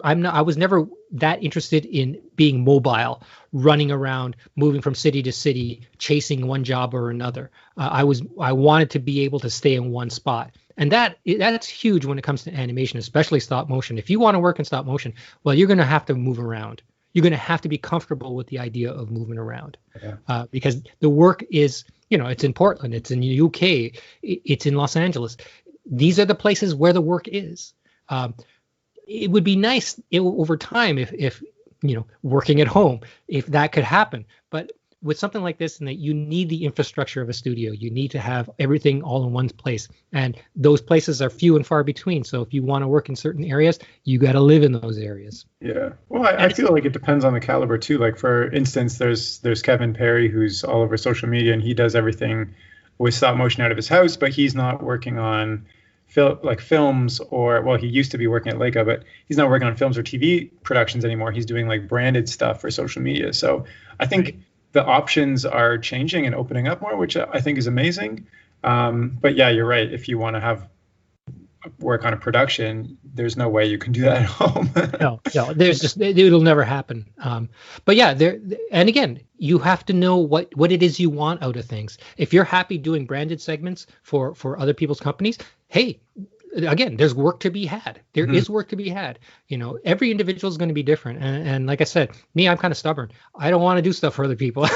[SPEAKER 2] was never that interested in being mobile, running around, moving from city to city, chasing one job or another. I wanted to be able to stay in one spot. And that's huge when it comes to animation, especially stop motion. If you want to work in stop motion, well, you're going to have to move around. You're going to have to be comfortable with the idea of moving around, because the work is, you know, it's in Portland, it's in the UK, it's in Los Angeles. These are the places where the work is. It would be nice over time if you know, working at home, if that could happen. But with something like this, and that you need the infrastructure of a studio, you need to have everything all in one place, and those places are few and far between. So if you want to work in certain areas, you got to live in those areas.
[SPEAKER 3] Yeah. Well, I feel like it depends on the caliber too. Like, for instance, there's Kevin Perry, who's all over social media, and he does everything with stop motion out of his house, but he's not working on films, or, well, he used to be working at Leica, but he's not working on films or TV productions anymore. He's doing like branded stuff for social media. So I think the options are changing and opening up more, which I think is amazing. But yeah, you're right. If you want to have work on a production, there's no way you can do that at home.
[SPEAKER 2] no, it'll never happen. But yeah, and again, you have to know what it is you want out of things. If you're happy doing branded segments for other people's companies, hey, again, there's work to be had. There is work to be had. You know, every individual is going to be different. And like I said, me, I'm kind of stubborn. I don't want to do stuff for other people.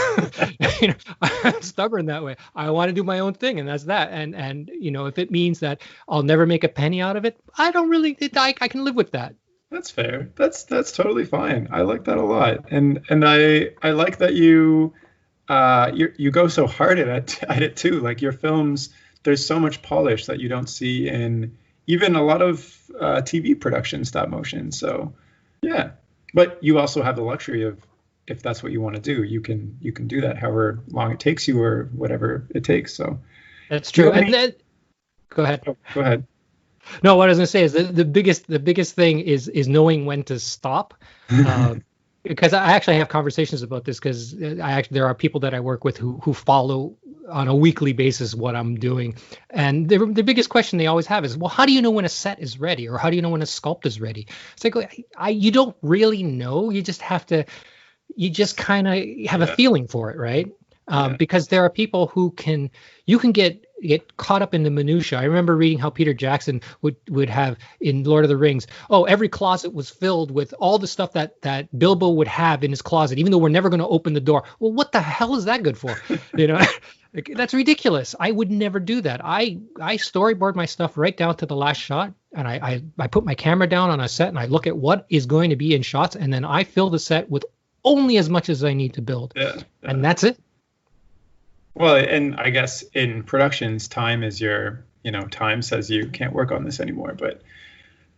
[SPEAKER 2] You know, I'm stubborn that way. I want to do my own thing, and that's that. And you know, if it means that I'll never make a penny out of it, I can live with that.
[SPEAKER 3] That's fair. That's totally fine. I like that a lot. And I like that you you go so hard at it too. Like your films, there's so much polish that you don't see in even a lot of TV production stop motion. So yeah, but you also have the luxury of, if that's what you want to do, you can do that however long it takes you or whatever it takes. So
[SPEAKER 2] that's true. And then go ahead.
[SPEAKER 3] Oh, go ahead.
[SPEAKER 2] No, what I was going to say is the biggest thing is knowing when to stop. Because I actually have conversations about this, because there are people that I work with who follow on a weekly basis what I'm doing. And the biggest question they always have is, well, how do you know when a set is ready? Or how do you know when a sculpt is ready? It's like, you don't really know. You just kind of have a feeling for it, right? Because there are people you can get caught up in the minutia. I remember reading how Peter Jackson would have in Lord of the Rings. Oh, every closet was filled with all the stuff that Bilbo would have in his closet, even though we're never going to open the door. Well, what the hell is that good for? That's ridiculous. I would never do that. I storyboard my stuff right down to the last shot, and I put my camera down on a set and I look at what is going to be in shots, and then I fill the set with only as much as I need to build. And that's it.
[SPEAKER 3] Well, and I guess in productions, time is time says you can't work on this anymore. But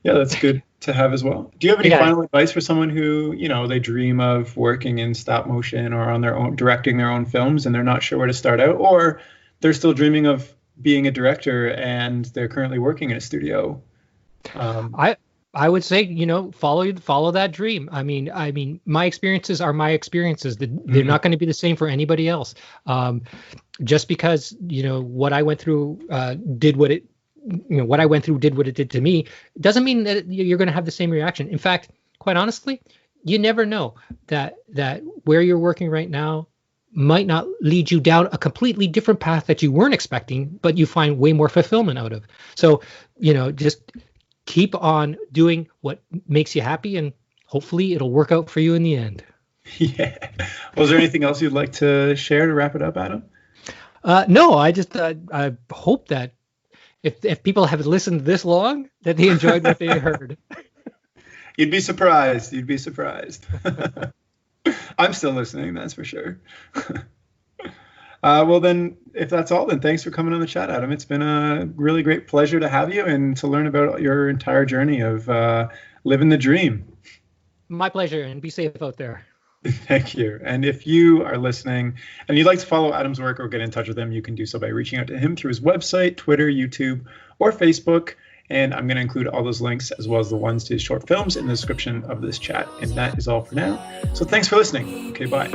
[SPEAKER 3] yeah, that's good to have as well. Do you have any final advice for someone who, they dream of working in stop motion or on their own, directing their own films, and they're not sure where to start out, or they're still dreaming of being a director and they're currently working in a studio?
[SPEAKER 2] I would say, follow that dream. I mean, my experiences are my experiences. They're not going to be the same for anybody else. Just because, what I went through did what it did to me, doesn't mean that you're going to have the same reaction. In fact, quite honestly, you never know that where you're working right now might not lead you down a completely different path that you weren't expecting, but you find way more fulfillment out of. So, just keep on doing what makes you happy, and hopefully it'll work out for you in the end.
[SPEAKER 3] Yeah. Was there anything else you'd like to share to wrap it up, Adam?
[SPEAKER 2] No, I just I hope that if people have listened this long, that they enjoyed what they heard.
[SPEAKER 3] You'd be surprised. I'm still listening, that's for sure. Well, then, if that's all, then thanks for coming on the chat, Adam. It's been a really great pleasure to have you and to learn about your entire journey of living the dream.
[SPEAKER 2] My pleasure, and be safe out there.
[SPEAKER 3] Thank you. And if you are listening and you'd like to follow Adam's work or get in touch with him, you can do so by reaching out to him through his website, Twitter, YouTube, or Facebook. And I'm going to include all those links as well as the ones to his short films in the description of this chat. And that is all for now. So thanks for listening. Okay, bye.